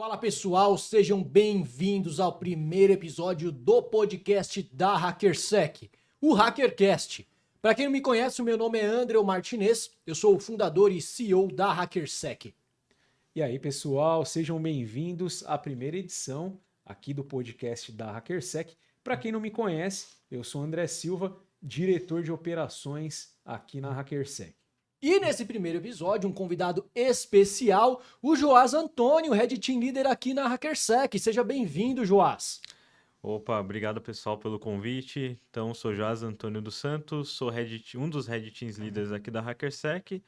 Fala pessoal, sejam bem-vindos ao primeiro episódio do podcast da HackerSec, o HackerCast. Para quem não me conhece, o meu nome é André Martinez, eu sou o fundador e CEO da HackerSec. E aí, pessoal, sejam bem-vindos à primeira edição aqui do podcast da HackerSec. Para quem não me conhece, eu sou André Silva, diretor de operações aqui na HackerSec. E nesse primeiro episódio, um convidado especial, o Joás Antônio, Head Team Leader aqui na HackerSec. Seja bem-vindo, Joás. Opa, obrigado pessoal pelo convite. Então, sou Joás Antônio dos Santos, sou um dos Red Teams Leaders aqui da HackerSec.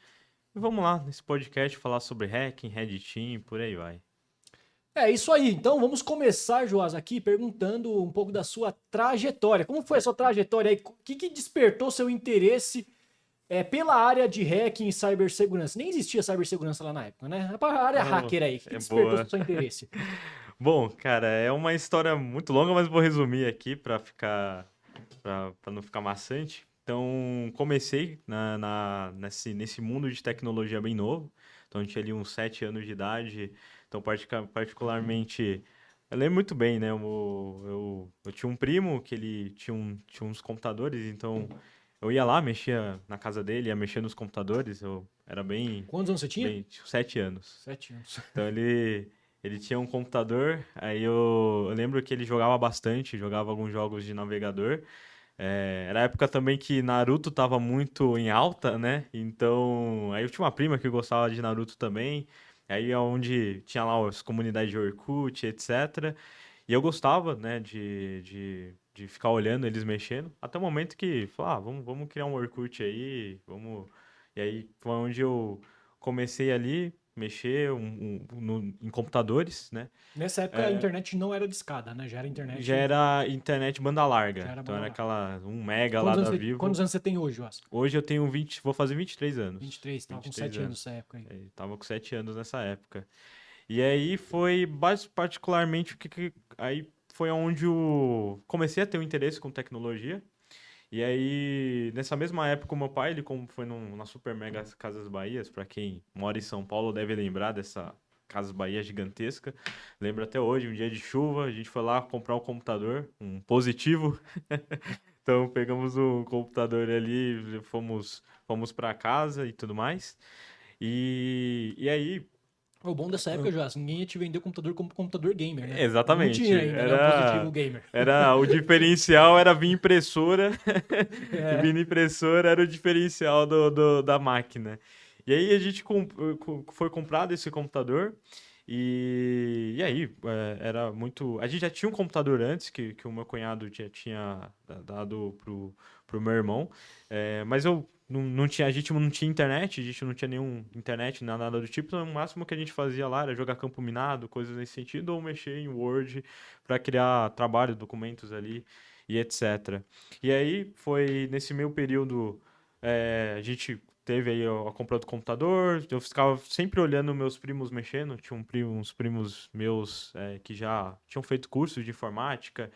E vamos lá, nesse podcast, falar sobre hacking, Red Team, por aí vai. É isso aí, então vamos começar, Joás, aqui perguntando um pouco da sua trajetória. Como foi a sua trajetória aí? O que despertou seu interesse pela área de hacking e cibersegurança? Nem existia cibersegurança lá na época, né? A área hacker aí, o que despertou boa. seu interesse? Bom, cara, é uma história muito longa, mas vou resumir aqui para não ficar maçante. Então, comecei nesse mundo de tecnologia bem novo. Então, eu tinha ali uns 7 anos de idade. Então, particularmente, eu lembro muito bem, né? Eu tinha um primo que ele tinha uns computadores, então eu ia lá, mexia na casa dele, ia mexer nos computadores. Eu era Quantos anos você tinha? tinha 7 anos. 7 anos. Então ele tinha um computador, aí eu lembro que ele jogava bastante, jogava alguns jogos de navegador. Era a época também que Naruto tava muito em alta, né? Então, aí eu tinha uma prima que gostava de Naruto também. Aí é onde tinha lá as comunidades de Orkut, etc. E eu gostava, né, de ficar olhando eles mexendo. Até o momento que, falei, vamos criar um Orkut aí, vamos... E aí foi onde eu comecei ali, mexer em computadores, né? Nessa época a internet não era discada, né? Já era internet. Já era internet banda larga. Já era Então banda era larga. aquela 1 mega lá da Vivo. Quantos anos você tem hoje, Joás? Hoje eu tenho 20, vou fazer 23 anos. 23, tava com 23 7 anos nessa época aí. Tava com 7 anos nessa época. E aí foi particularmente aí foi onde eu comecei a ter um interesse com tecnologia. E aí, nessa mesma época, o meu pai, ele como foi na Super Mega Casas Bahias, para quem mora em São Paulo deve lembrar dessa Casas Bahia gigantesca. Lembro até hoje, um dia de chuva, a gente foi lá comprar um computador, um Positivo. Então pegamos o computador ali, fomos para casa e tudo mais. E aí, O bom dessa época, Joás, ninguém ia te vender o computador como computador gamer, né? exatamente, Não tinha ainda, né? O positivo gamer. era o diferencial era vir impressora. É. Vindo impressora era o diferencial da máquina. E aí a gente foi comprado esse computador. E aí, era muito. A gente já tinha um computador antes, que o meu cunhado já tinha dado pro meu irmão. Mas eu não tinha, a gente não tinha internet, a gente não tinha nenhum internet, nada do tipo. Então, o máximo que a gente fazia lá era jogar campo minado, coisas nesse sentido, ou mexer em Word para criar trabalho, documentos ali e etc. E aí foi nesse meio período, a gente teve aí a compra do computador, eu ficava sempre olhando meus primos mexendo, tinha uns primos meus que já tinham feito curso de informática,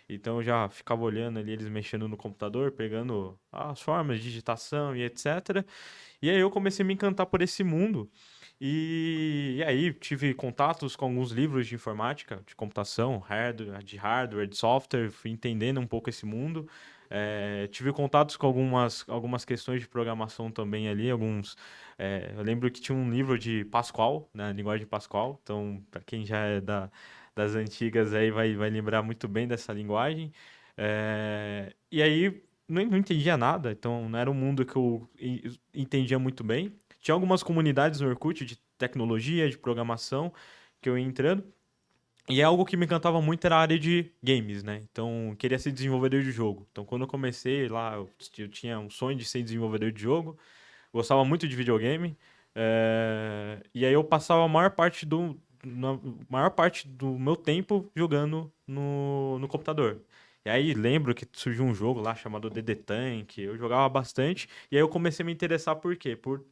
então eu já ficava olhando ali eles mexendo no computador, pegando as formas de digitação e etc. E aí eu comecei a me encantar por esse mundo. E aí tive contatos com alguns livros de informática, de computação, de hardware, de software, fui entendendo um pouco esse mundo. Tive contatos com algumas questões de programação também ali, eu lembro que tinha um livro de Pascal, né, linguagem de Pascal, então para quem já é das antigas aí vai lembrar muito bem dessa linguagem. E aí não entendia nada, então não era um mundo que eu entendia muito bem. Tinha algumas comunidades no Orkut de tecnologia, de programação, que eu ia entrando. E é algo que me encantava muito era a área de games, né? Então, eu queria ser desenvolvedor de jogo. Então, quando eu comecei lá, eu tinha um sonho de ser desenvolvedor de jogo. Gostava muito de videogame. E aí eu passava maior parte do meu tempo jogando no computador. E aí lembro que surgiu um jogo lá chamado DD Tank, eu jogava bastante, e aí eu comecei a me interessar por quê? Por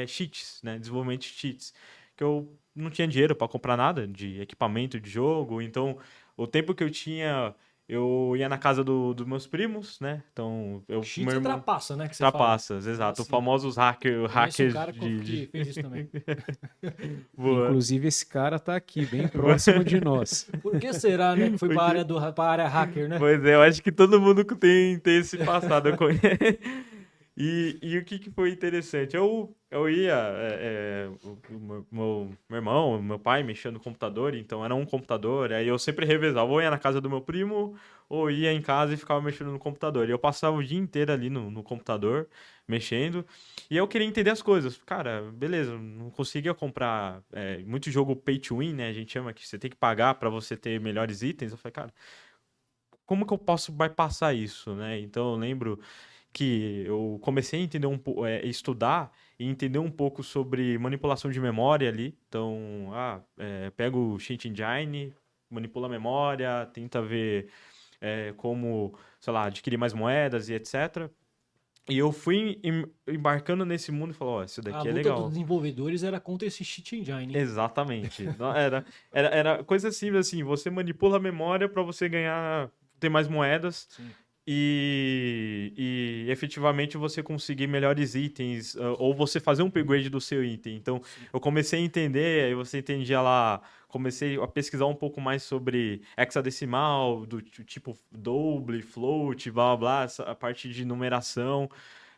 cheats, né? Desenvolvimento de cheats. Que eu não tinha dinheiro para comprar nada de equipamento de jogo, então o tempo que eu tinha eu ia na casa dos meus primos, né? Então, Cheats meu e irmão... trapaça, né? Que você fala. Trapaças, exato. Os Assim, famosos conheço um hackers cara que fez isso também. Boa. Inclusive, esse cara tá aqui, bem próximo de nós. Por que será, né? Que foi pra área hacker, né? Pois é, eu acho que todo mundo tem esse passado. E o que foi interessante? Eu ia, meu irmão, meu pai mexendo no computador, então era um computador, aí eu sempre revezava, ou ia na casa do meu primo, ou ia em casa e ficava mexendo no computador. E eu passava o dia inteiro ali no computador, mexendo, e eu queria entender as coisas. Cara, beleza, não conseguia comprar muito jogo pay to win, né? A gente chama que você tem que pagar para você ter melhores itens. Eu falei, cara, como que eu posso bypassar isso, né? Então eu lembro que eu comecei a entender estudar e entender um pouco sobre manipulação de memória ali. Então, pega o Cheat Engine, manipula a memória, tenta ver como, sei lá, adquirir mais moedas e etc. E eu fui embarcando nesse mundo e falei, ó, isso A daqui é luta dos legal. desenvolvedores era contra esse cheat engine, hein? Exatamente. Não, era coisa simples assim, você manipula a memória para você ganhar, ter mais moedas. Sim. E efetivamente você conseguir melhores itens, ou você fazer um upgrade do seu item. Então, eu comecei a entender, aí você entendia lá, comecei a pesquisar um pouco mais sobre hexadecimal, do tipo double, float, blá blá blá, a parte de numeração,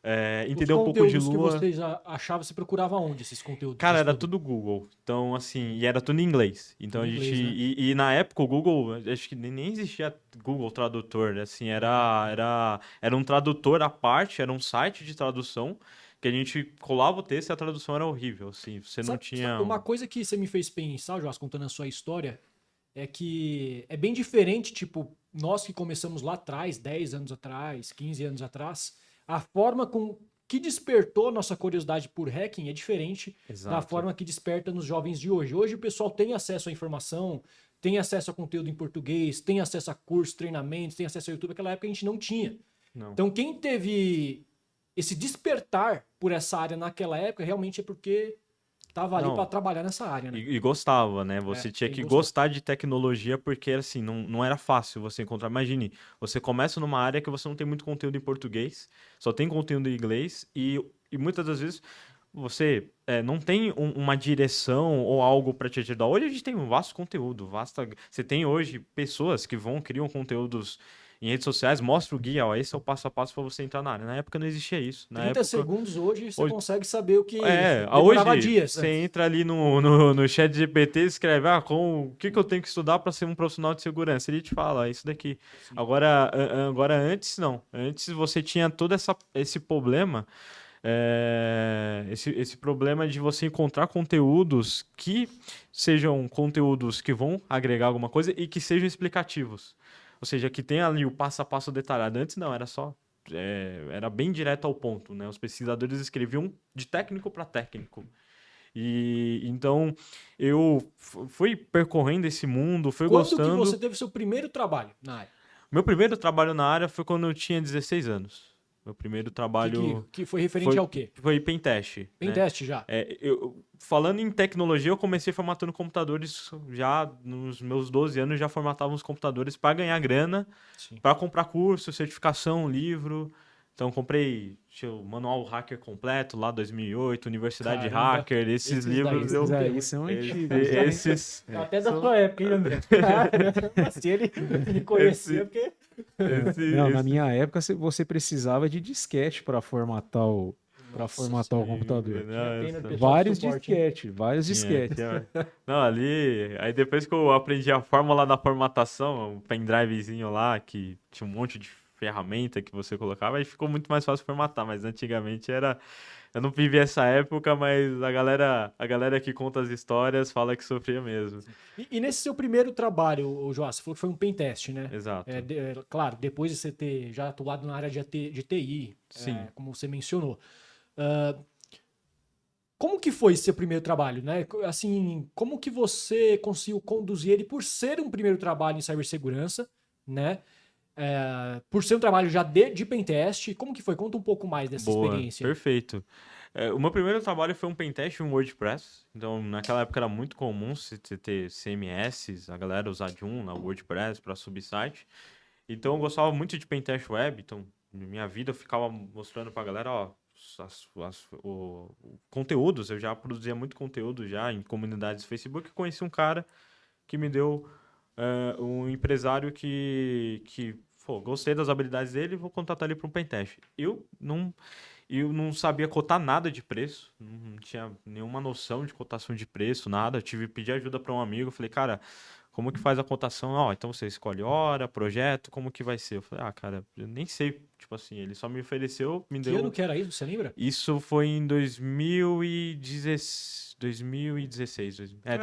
Os entender um pouco de conteúdos que Lua. vocês achavam, você procurava onde esses conteúdos? Cara, de era estudo? tudo Google. Então, assim, e era tudo em inglês. Então Tudo a em gente. inglês, né? E na época o Google, acho que nem existia Google Tradutor, né? Assim, era um tradutor à parte, era um site de tradução que a gente colava o texto e a tradução era horrível. Assim, você não tinha. Uma coisa que você me fez pensar, Joás, contando a sua história, é que é bem diferente, tipo, nós que começamos lá atrás, 10 anos atrás, 15 anos atrás, a forma com que despertou a nossa curiosidade por hacking é diferente da Exato. forma que desperta nos jovens de hoje. Hoje o pessoal tem acesso à informação, tem acesso a conteúdo em português, tem acesso a cursos, treinamentos, tem acesso ao YouTube. Naquela época a gente não tinha. Não. Então quem teve esse despertar por essa área naquela época realmente é porque estava ali Não. para trabalhar nessa área, né? E gostava, né? Você tinha tem que que gostar. gostar de tecnologia porque, assim, não era fácil você encontrar. Imagine, você começa numa área que você não tem muito conteúdo em português, só tem conteúdo em inglês e muitas das vezes você não tem uma direção ou algo para te ajudar. Hoje a gente tem um vasto conteúdo, você tem hoje pessoas que criam conteúdos em redes sociais, mostra o guia, ó, esse é o passo a passo para você entrar na área. Na época não existia isso. Na 30 época, segundos hoje você hoje- consegue saber o que hoje demorava dias. você antes. entra ali no chat GPT e escreve, o que eu tenho que estudar para ser um profissional de segurança? Ele te fala, isso daqui. Sim. Agora antes não. Antes você tinha todo esse problema, esse problema de você encontrar conteúdos que sejam conteúdos que vão agregar alguma coisa e que sejam explicativos. Ou seja, que tenha ali o passo a passo detalhado. Antes não, era só era bem direto ao ponto, né? Os pesquisadores escreviam de técnico para técnico. E então eu fui percorrendo esse mundo, fui Quando que gostando. você teve seu primeiro trabalho na área? Meu primeiro trabalho na área foi quando eu tinha 16 anos. Meu primeiro trabalho Que foi referente ao quê? foi pentest. Tem Né? teste já. Falando em tecnologia, eu comecei formatando computadores já nos meus 12 anos, já formatava os computadores para ganhar grana, Sim. para comprar curso, certificação, livro. Então comprei o Manual Hacker completo lá 2008, Universidade Caramba, Hacker, esses esses daí, livros esses eu Aí são antigos. esses Até da sua época, hein, André? Se ele conhecia, porque... Não, na minha época você precisava de disquete para formatar o computador. pena do pessoal Vários do suporte, hein? disquetes, vários disquetes. Não, ali. Aí depois que eu aprendi a fórmula da formatação, um pendrivezinho lá, que tinha um monte de ferramenta que você colocava, aí ficou muito mais fácil formatar. Mas antigamente era. Eu não vivi essa época, mas a galera que conta as histórias fala que sofria mesmo. E nesse seu primeiro trabalho, o Joás, você falou que foi um pentest, né? Exato. Claro, depois de você ter já atuado na área de TI, Sim. como você mencionou. Como que foi esse seu primeiro trabalho, né? Assim, como que você conseguiu conduzir ele por ser um primeiro trabalho em cibersegurança, né? Por ser um trabalho já de pentest, como que foi? Conta um pouco mais dessa Boa, experiência. perfeito. O meu primeiro trabalho foi um pentest em WordPress. Então, naquela época era muito comum você ter CMS, a galera usar Joom na WordPress para subsite. Então eu gostava muito de pentest web, então minha vida eu ficava mostrando pra galera, ó, conteúdos, eu já produzia muito conteúdo já em comunidades do Facebook, conheci um cara que me deu um empresário que pô, gostei das habilidades dele, vou contratar ele para um pentest. Eu não sabia cotar nada de preço, não tinha nenhuma noção de cotação de preço, nada. Eu tive que pedir ajuda para um amigo, falei, cara, como que faz a cotação? Ó, então você escolhe hora, projeto, como que vai ser? Eu falei, cara, eu nem sei, tipo assim, ele só me ofereceu, me Que deu... ano que era isso, você lembra? Isso foi em 2016. 2016.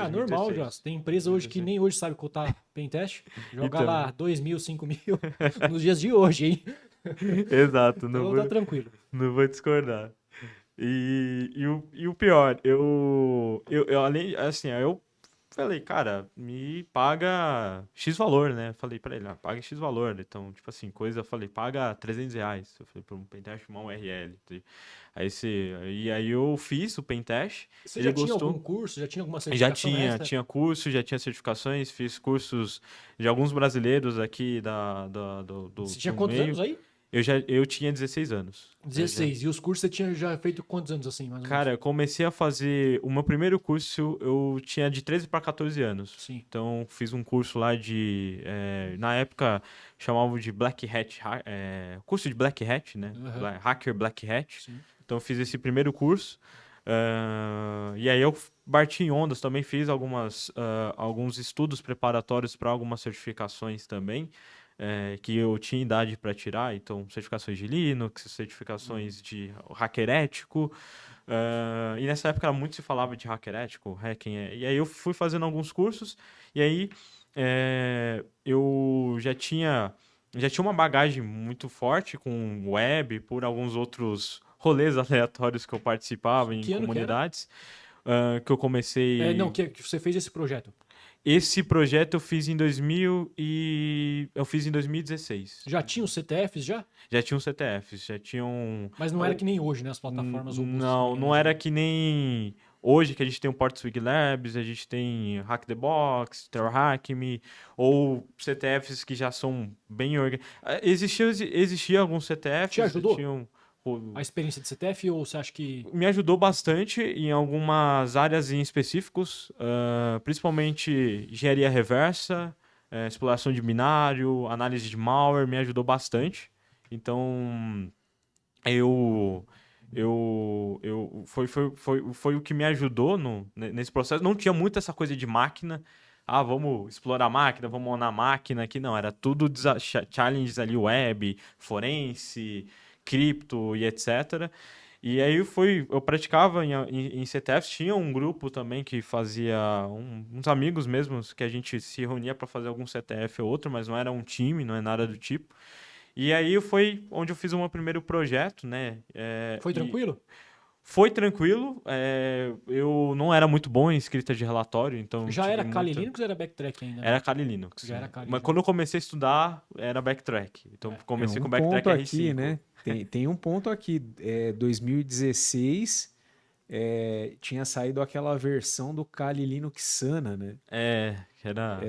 Normal, já. 2016. Tem empresa hoje que 2016. nem hoje sabe cotar pentest. Joga Então. lá 2.000, 5.000 nos dias de hoje, hein? Exato, não Então vou, tá tranquilo. não vou discordar. E o pior, eu além, assim, eu falei, cara, me paga X valor, né? Falei pra ele, paga X valor. Então, tipo assim, eu falei, paga R$ 300. Eu falei, pra um pentest, uma URL. E aí eu fiz o pentest, Você ele já tinha gostou. algum curso? Já tinha alguma Já certificação tinha, extra? tinha curso, já tinha certificações, fiz cursos de alguns brasileiros aqui do Você tinha do quantos meio. anos aí? Eu tinha 16 anos. 16. E os cursos você tinha já feito quantos anos assim, mais ou menos? Cara, eu comecei a fazer. O meu primeiro curso eu tinha de 13 para 14 anos. Sim. Então, fiz um curso lá na época, chamavam de Black Hat. Curso de Black Hat, né? Aham. Hacker Black Hat. Sim. Então, eu fiz esse primeiro curso. E aí, eu bati em ondas, também fiz alguns estudos preparatórios para algumas certificações também. Que eu tinha idade para tirar, então certificações de Linux, certificações de hacker ético, e nessa época muito se falava de hacker ético, hacking, e aí eu fui fazendo alguns cursos, e aí eu já tinha uma bagagem muito forte com web, por alguns outros rolês aleatórios que eu participava em Que ano que era? comunidades, que eu comecei... Não, que você fez esse projeto. Esse projeto eu fiz em 2016. Já tinha os CTFs já? Já tinham CTFs, já tinham... Mas não era que nem hoje, né? As plataformas robustas. Não, não era que nem hoje que a gente tem o Portswig Labs, a gente tem Hack the Box, Terror Hack Me, ou CTFs que já são bem organizados. Existia alguns CTFs. Te ajudou? Tinham... A experiência de CTF ou você acha que... Me ajudou bastante em algumas áreas em específicos, principalmente engenharia reversa, exploração de binário, análise de malware, me ajudou bastante. Então, foi o que me ajudou nesse processo. Não tinha muito essa coisa de máquina. Vamos explorar a máquina, vamos onar a máquina aqui. Não, era tudo challenges ali, web, forense, cripto e etc. E aí eu praticava em CTFs, tinha um grupo também que fazia, uns amigos mesmos, que a gente se reunia para fazer algum CTF ou outro, mas não era um time, não é nada do tipo. E aí foi onde eu fiz o meu primeiro projeto, né? Foi tranquilo? Foi tranquilo, eu não era muito bom em escrita de relatório, então... Já tive era Kali muita- Linux ou era Backtrack ainda? Era Kali Linux. Já era né? Kali, Mas já. quando eu comecei a estudar, era Backtrack. Então comecei com um Backtrack ponto R5. aqui, né? Tem um ponto aqui. 2016 tinha saído aquela versão do Kali Linux Sana, né? Que era...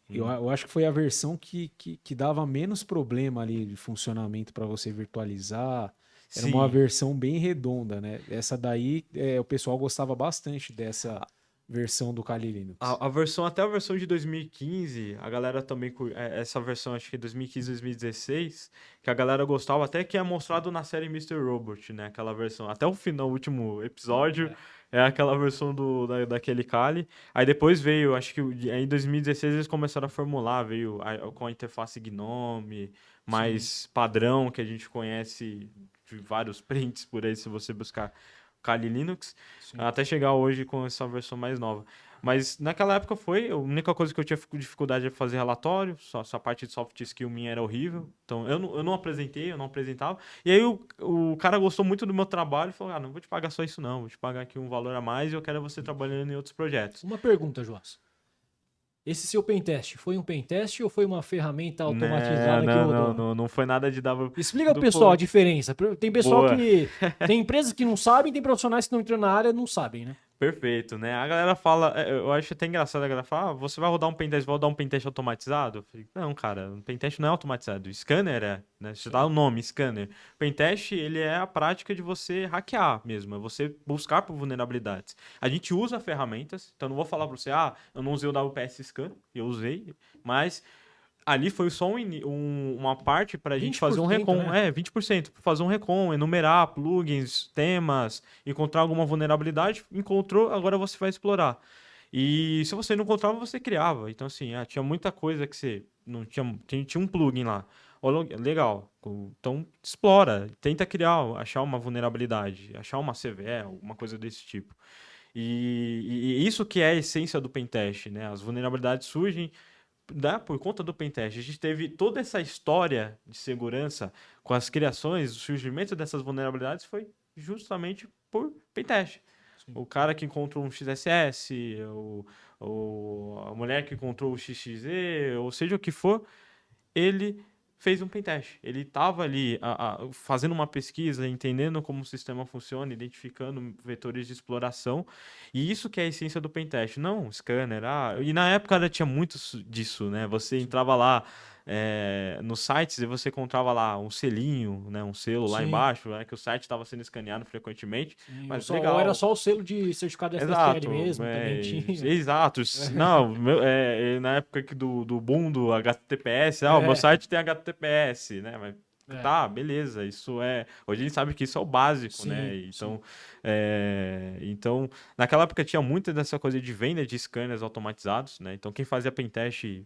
Eu acho que foi a versão que dava menos problema ali de funcionamento para você virtualizar. Era Sim. uma versão bem redonda, né? Essa daí, o pessoal gostava bastante dessa versão do Kali Linux. Até a versão de 2015, a galera também... Essa versão, acho que 2015, 2016, que a galera gostava, até que é mostrado na série Mr. Robot, né? Aquela versão. Até o final, o último episódio... É aquela versão daquele Kali. Aí depois veio, acho que em 2016 eles começaram a formular, veio com a interface Gnome, mais padrão, que a gente conhece de vários prints por aí, se você buscar Kali Linux, até chegar hoje com essa versão mais nova. Mas naquela época a única coisa que eu tinha dificuldade era fazer relatório, só essa parte de soft skill minha era horrível, então eu não apresentava. E aí o cara gostou muito do meu trabalho e falou, não vou te pagar só isso não, vou te pagar aqui um valor a mais e eu quero você trabalhando em outros projetos. Uma pergunta, Joás. Esse seu pentest foi um pentest ou foi uma ferramenta automatizada que rodou? Não foi nada de dar... Explica pro pessoal a diferença. Tem pessoal Boa. que... Tem empresas que não sabem, tem profissionais que estão entrando na área e não sabem, né? Perfeito, né? A galera fala, eu acho até engraçado, a galera fala, você vai rodar um pentest, vai rodar um pentest automatizado? Eu falei, não, cara, um pentest não é automatizado, o scanner é, né? Você dá o nome, scanner. Pentest, ele é a prática de você hackear mesmo, é você buscar por vulnerabilidades. A gente usa ferramentas, então não vou falar pra você, eu não usei o WPS Scan, eu usei, mas ali foi só uma parte para a gente fazer um 20%, recon. né? 20%. Fazer um recon, enumerar plugins, temas, encontrar alguma vulnerabilidade. Encontrou, agora você vai explorar. E se você não encontrava, você criava. Então, assim, tinha muita coisa que você não tinha. Tinha um plugin lá. Legal. Então, explora. Tenta criar, achar uma vulnerabilidade, achar uma CVE, alguma coisa desse tipo. E isso que é a essência do pentest, né? As vulnerabilidades surgem por conta do pentest. A gente teve toda essa história de segurança com as criações, o surgimento dessas vulnerabilidades foi justamente por pentest. O cara que encontrou um XSS, a mulher que encontrou o XXZ, ou seja o que for, ele fez um pentest. Ele estava ali fazendo uma pesquisa, entendendo como o sistema funciona, identificando vetores de exploração. E isso que é a essência do pentest. Não, scanner. E na época tinha muito disso, né? Você entrava lá nos sites e você encontrava lá um selinho, né? Um selo lá Sim. embaixo, né? Que o site estava sendo escaneado frequentemente. Mas legal. Ou era só o selo de certificado Exato, SSL mesmo, também tinha. exato. Não, na época do boom do HTTPS, o meu site tem HTTPS, né? Mas tá, beleza, isso é. Hoje a gente sabe que isso é o básico, Sim, né? Então, sim. então, naquela época tinha muita dessa coisa de venda de scanners automatizados, né? Então, quem fazia pentest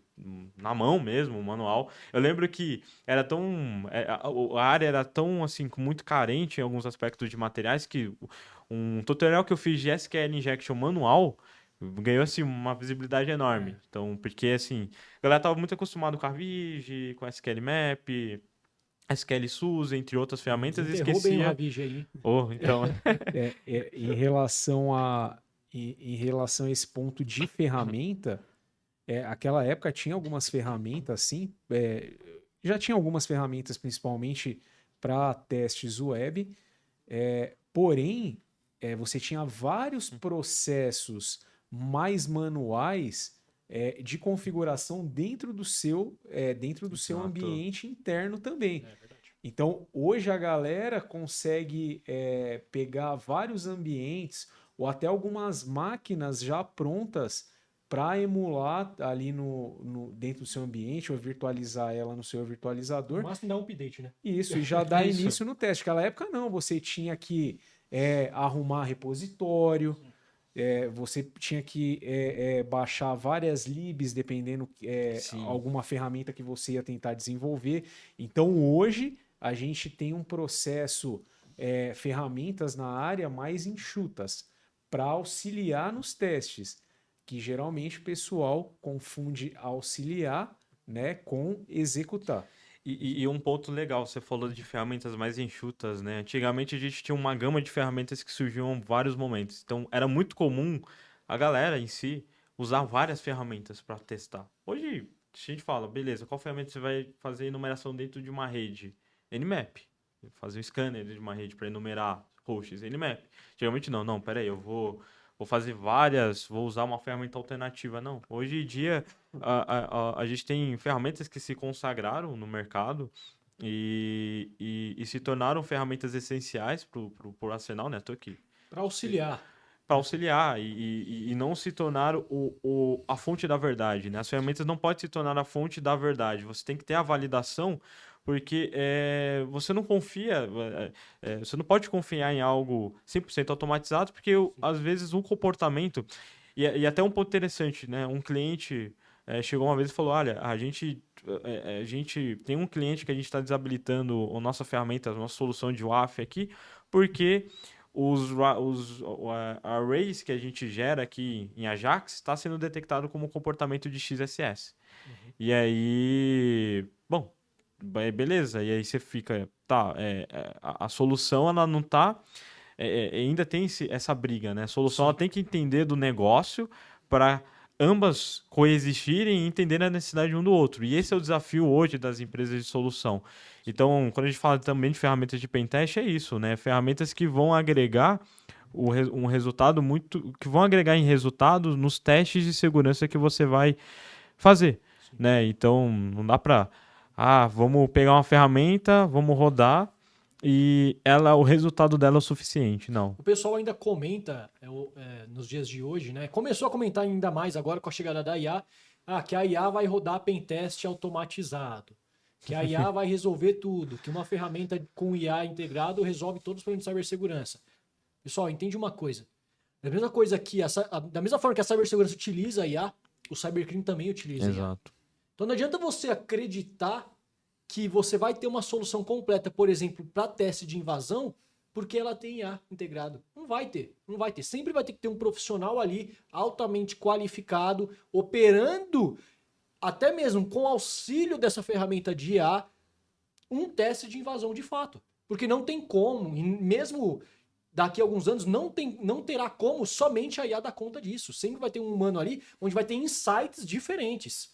na mão mesmo, manual. Eu lembro que era tão. A área era tão, assim, muito carente em alguns aspectos de materiais que um tutorial que eu fiz de SQL Injection manual ganhou assim uma visibilidade enorme. Então, porque assim, a galera tava muito acostumado com a Vig, com SQL Map, SQL SUS, entre outras ferramentas, e Desenterrou bem o esquecia. Ravige aí. Então, Em relação em relação a esse ponto de ferramenta, aquela época tinha algumas ferramentas assim, já tinha algumas ferramentas principalmente para testes web, porém você tinha vários processos mais manuais de configuração dentro do seu Exato. ambiente interno também. É verdade. Então, hoje a galera consegue pegar vários ambientes ou até algumas máquinas já prontas para emular ali dentro do seu ambiente ou virtualizar ela no seu No virtualizador. máximo dá um update, né? Isso, e já dá Isso. início no teste. Naquela época não, você tinha que arrumar repositório, você tinha que baixar várias libs, dependendo Sim. alguma ferramenta que você ia tentar desenvolver. Então hoje a gente tem um processo, ferramentas na área mais enxutas para auxiliar nos testes, que geralmente o pessoal confunde auxiliar, né, com executar. E um ponto legal, você falou de ferramentas mais enxutas, né? Antigamente a gente tinha uma gama de ferramentas que surgiam em vários momentos. Então era muito comum a galera em si usar várias ferramentas para testar. Hoje a gente fala, beleza, qual ferramenta você vai fazer enumeração dentro de uma rede? Nmap. Fazer um scanner de uma rede para enumerar hosts, Nmap. Antigamente não, peraí, eu vou fazer várias, vou usar uma ferramenta alternativa. Não, hoje em dia a gente tem ferramentas que se consagraram no mercado e se tornaram ferramentas essenciais para o arsenal, né? Tô aqui. Para auxiliar. Para auxiliar e não se tornar a fonte da verdade, né? As ferramentas não podem se tornar a fonte da verdade. Você tem que ter a validação, porque você não confia, você não pode confiar em algo 100% automatizado, porque às vezes o comportamento. E até um ponto interessante, né? Um cliente chegou uma vez e falou: Olha, a gente tem um cliente que a gente está desabilitando a nossa ferramenta, a nossa solução de WAF aqui, porque os arrays que a gente gera aqui em Ajax está sendo detectado como comportamento de XSS. E aí, bom, beleza. E aí você fica, tá, a solução ela não tá, ainda tem essa briga, né? A solução ela tem que entender do negócio para ambas coexistirem e entender a necessidade um do outro. E esse é o desafio hoje das empresas de solução. Então, quando a gente fala também de ferramentas de pentest, é isso, né? Ferramentas que vão agregar um resultado muito... que vão agregar em resultados nos testes de segurança que você vai fazer, né? Então, não dá para... vamos pegar uma ferramenta, vamos rodar e o resultado dela é o suficiente. Não. O pessoal ainda comenta nos dias de hoje, né? Começou a comentar ainda mais agora com a chegada da IA, que a IA vai rodar pentest automatizado, que a IA vai resolver tudo, que uma ferramenta com IA integrado resolve todos os problemas de cibersegurança. Pessoal, entende uma coisa. Da mesma coisa que da mesma forma que a cibersegurança utiliza a IA, o cybercrime também utiliza a IA. Exato. Então não adianta você acreditar que você vai ter uma solução completa, por exemplo, para teste de invasão, porque ela tem IA integrado. Não vai ter. Sempre vai ter que ter um profissional ali altamente qualificado, operando, até mesmo com auxílio dessa ferramenta de IA, um teste de invasão de fato. Porque não tem como, e mesmo daqui a alguns anos, não terá como somente a IA dar conta disso. Sempre vai ter um humano ali, onde vai ter insights diferentes.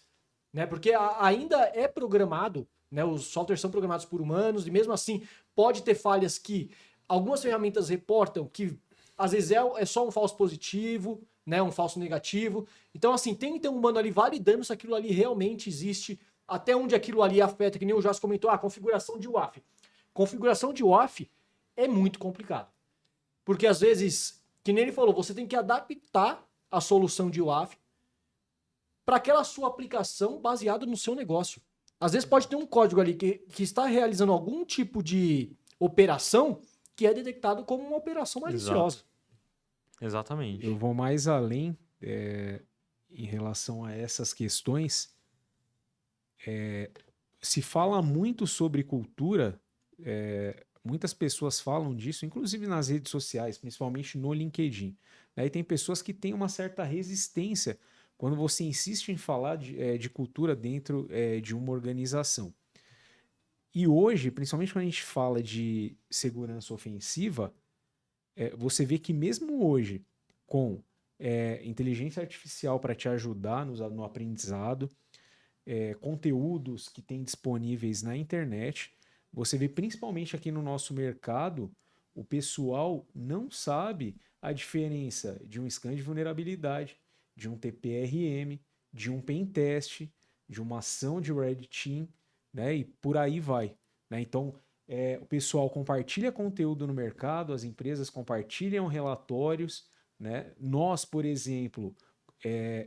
Né? Porque ainda é programado, né? Os softwares são programados por humanos, e mesmo assim pode ter falhas que algumas ferramentas reportam que às vezes é só um falso positivo, né? Um falso negativo. Então, assim, tem que ter um humano ali validando se aquilo ali realmente existe, até onde aquilo ali afeta, que nem o Jorge comentou, configuração de WAF. Configuração de WAF é muito complicado. Porque às vezes, que nem ele falou, você tem que adaptar a solução de WAF para aquela sua aplicação baseada no seu negócio. Às vezes pode ter um código ali que está realizando algum tipo de operação que é detectado como uma operação maliciosa. Exatamente. Eu vou mais além em relação a essas questões. Se fala muito sobre cultura, muitas pessoas falam disso, inclusive nas redes sociais, principalmente no LinkedIn. Daí tem pessoas que têm uma certa resistência quando você insiste em falar de cultura dentro de uma organização. E hoje, principalmente quando a gente fala de segurança ofensiva, você vê que mesmo hoje, com inteligência artificial para te ajudar no aprendizado, conteúdos que tem disponíveis na internet, você vê principalmente aqui no nosso mercado, o pessoal não sabe a diferença de um scan de vulnerabilidade, de um TPRM, de um pentest, de uma ação de Red Team, né? E por aí vai. Né? Então, o pessoal compartilha conteúdo no mercado, as empresas compartilham relatórios. Né? Nós, por exemplo,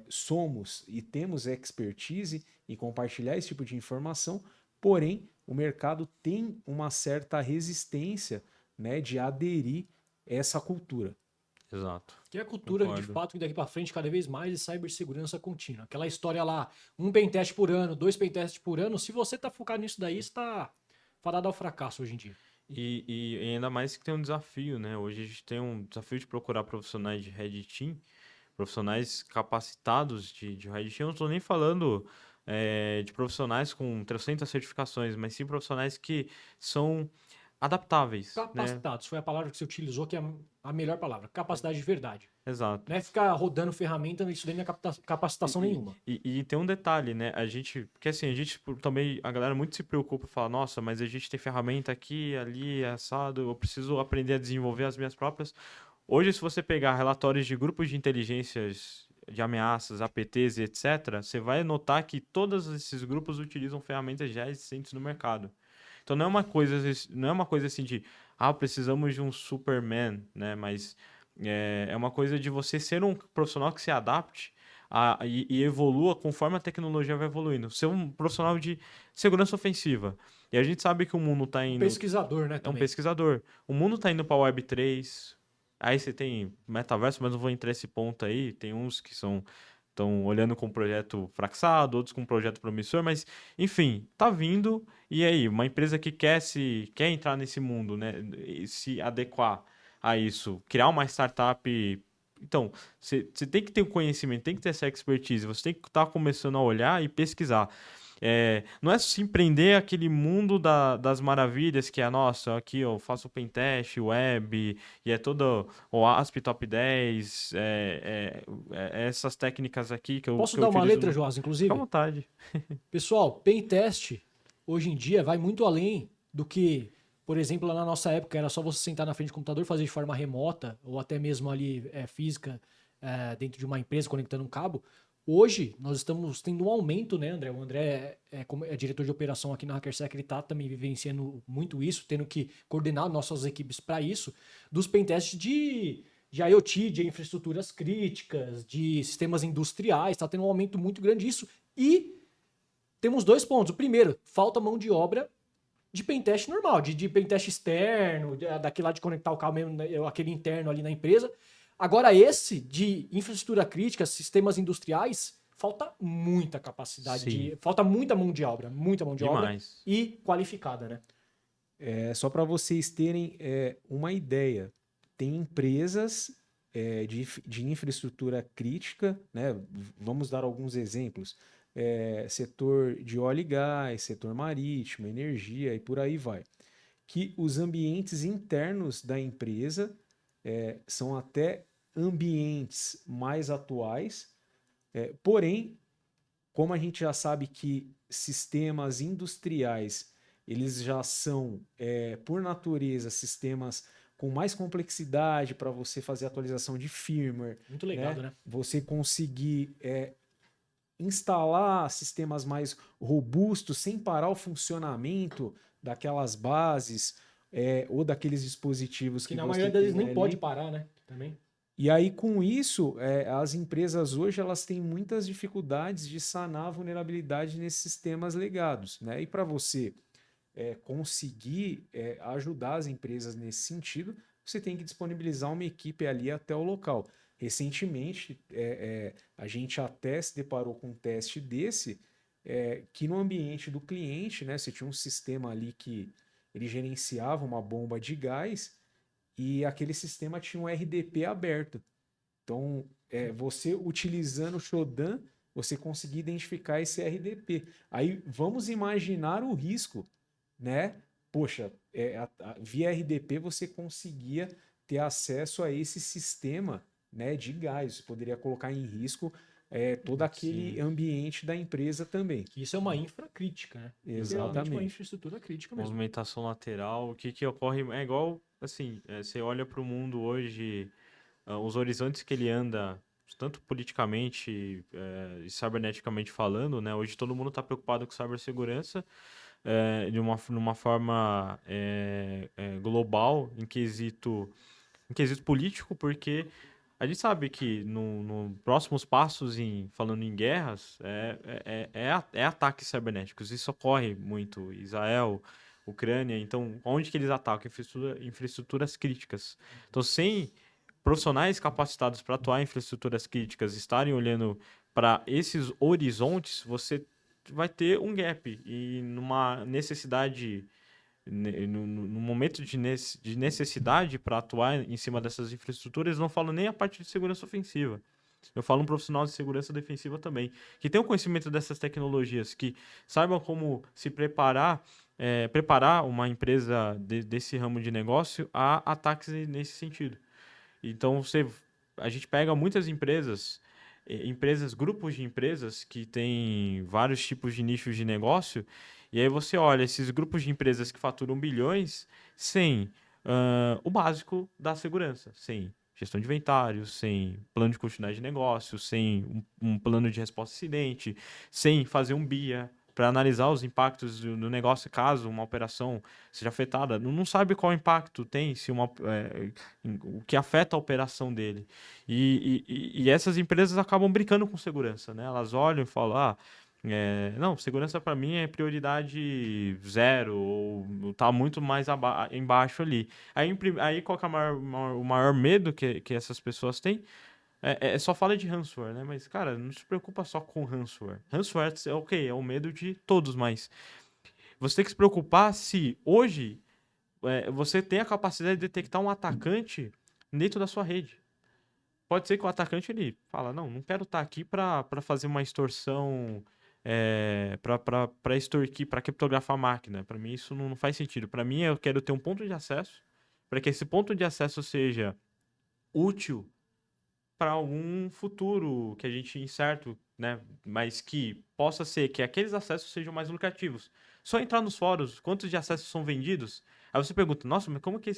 somos e temos expertise em compartilhar esse tipo de informação, porém, o mercado tem uma certa resistência, né, de aderir a essa cultura. Exato. Que é a cultura, de fato, que daqui para frente, cada vez mais, de cibersegurança contínua. Aquela história lá, 1 pentest por ano, 2 pentests por ano, se você tá focado nisso daí, você tá fadado ao fracasso hoje em dia. E ainda mais que tem um desafio, né? Hoje a gente tem um desafio de procurar profissionais de Red Team, profissionais capacitados de Red Team. Eu não estou nem falando de profissionais com 300 certificações, mas sim profissionais que são adaptáveis. Capacitados, né? Foi a palavra que você utilizou, que é a melhor palavra. Capacidade de verdade. Exato. Não é ficar rodando ferramenta, isso daí não é capacitação nenhuma. E tem um detalhe, né? Porque assim, também, a galera muito se preocupa e fala, nossa, mas a gente tem ferramenta aqui, ali, assado, eu preciso aprender a desenvolver as minhas próprias. Hoje, se você pegar relatórios de grupos de inteligências, de ameaças, APTs e etc., você vai notar que todos esses grupos utilizam ferramentas já existentes no mercado. Então não é uma coisa assim de, precisamos de um Superman, né? Mas é uma coisa de você ser um profissional que se adapte e evolua conforme a tecnologia vai evoluindo. Ser um profissional de segurança ofensiva. E a gente sabe que o mundo está indo... Pesquisador, né? É um pesquisador. O mundo está indo para a Web3. Aí você tem metaverso, mas não vou entrar nesse ponto aí. Tem uns que estão olhando com um projeto fracassado, outros com um projeto promissor, mas, enfim, tá vindo. E aí, uma empresa que quer entrar nesse mundo, né, e se adequar a isso, criar uma startup. Então, você tem que ter o conhecimento, tem que ter essa expertise, você tem que estar começando a olhar e pesquisar. Não é se empreender aquele mundo das maravilhas que é, nossa, aqui eu faço pentest, web, e é todo o ASP Top 10, essas técnicas aqui que eu Posso que dar eu uma utilizo. letra, Joás, inclusive? Fica à vontade. Pessoal, pentest, hoje em dia, vai muito além do que, por exemplo, lá na nossa época era só você sentar na frente do computador, fazer de forma remota, ou até mesmo ali física, dentro de uma empresa, conectando um cabo. Hoje, nós estamos tendo um aumento, né, André? O André é diretor de operação aqui na HackerSec, ele está também vivenciando muito isso, tendo que coordenar nossas equipes para isso, dos pentests de IoT, de infraestruturas críticas, de sistemas industriais, está tendo um aumento muito grande disso. E temos 2 pontos. O primeiro, falta mão de obra de pentest normal, de pentest externo, daquele lá de conectar o cabo mesmo, aquele interno ali na empresa. Agora, esse de infraestrutura crítica, sistemas industriais, falta muita capacidade, falta muita mão de obra Demais. e qualificada, né? Só para vocês terem uma ideia, tem empresas de infraestrutura crítica, né? Vamos dar alguns exemplos. Setor de óleo e gás, setor marítimo, energia e por aí vai. Que os ambientes internos da empresa são até ambientes mais atuais, porém, como a gente já sabe que sistemas industriais eles já são, por natureza, sistemas com mais complexidade para você fazer atualização de firmware. Muito legado, né? Você conseguir instalar sistemas mais robustos sem parar o funcionamento daquelas bases ou daqueles dispositivos Que que na você maioria deles tem nem pode ali. parar, né? Também. E aí, com isso, as empresas hoje elas têm muitas dificuldades de sanar a vulnerabilidade nesses sistemas legados, né? E para você conseguir ajudar as empresas nesse sentido, você tem que disponibilizar uma equipe ali até o local. Recentemente, a gente até se deparou com um teste desse, que no ambiente do cliente, né, você tinha um sistema ali que ele gerenciava uma bomba de gás e aquele sistema tinha um RDP aberto. Então, você utilizando o Shodan, você conseguia identificar esse RDP. Aí, vamos imaginar o risco, né? Poxa, via RDP você conseguia ter acesso a esse sistema, né, de gás. Você poderia colocar em risco todo aquele ambiente da empresa também. Isso é uma infra crítica, né? Literalmente uma Exatamente. infraestrutura crítica mesmo. Movimentação lateral, o que ocorre é igual, assim, você olha para o mundo hoje, os horizontes que ele anda, tanto politicamente e ciberneticamente falando, né? Hoje todo mundo está preocupado com cibersegurança numa forma global, em quesito político, porque a gente sabe que no próximos passos, falando em guerras, é ataques cibernéticos. Isso ocorre muito. Israel, Ucrânia. Então, onde que eles atacam? Infraestruturas críticas. Então, sem profissionais capacitados para atuar em infraestruturas críticas estarem olhando para esses horizontes, você vai ter um gap. E numa necessidade no momento de necessidade para atuar em cima dessas infraestruturas, não falo nem a parte de segurança ofensiva. Eu falo um profissional de segurança defensiva também, que tem o conhecimento dessas tecnologias, que saiba como se preparar uma empresa desse ramo de negócio a ataques nesse sentido. Então, a gente pega muitas empresas, grupos de empresas que têm vários tipos de nichos de negócio, e aí você olha esses grupos de empresas que faturam bilhões sem o básico da segurança, sem gestão de inventário, sem plano de continuidade de negócio, sem um plano de resposta a acidente, sem fazer um BIA para analisar os impactos do negócio caso uma operação seja afetada. Não sabe qual impacto tem, o que afeta a operação dele. E essas empresas acabam brincando com segurança, né? Elas olham e falam, não, segurança para mim é prioridade 0, ou tá muito mais embaixo ali. Aí qual que é o maior medo que essas pessoas têm? Só fala de ransomware, né? Mas, cara, não se preocupa só com ransomware. Ransomware é o medo de todos, mas você tem que se preocupar se hoje você tem a capacidade de detectar um atacante dentro da sua rede. Pode ser que o atacante ele fala, não quero estar aqui para fazer uma extorsão, para extorquir, para criptografar a máquina. Para mim isso não faz sentido. Para mim eu quero ter um ponto de acesso, para que esse ponto de acesso seja útil para algum futuro que a gente incerto, né? Mas que possa ser que aqueles acessos sejam mais lucrativos. Só entrar nos fóruns, quantos de acessos são vendidos? Aí você pergunta, nossa, mas como que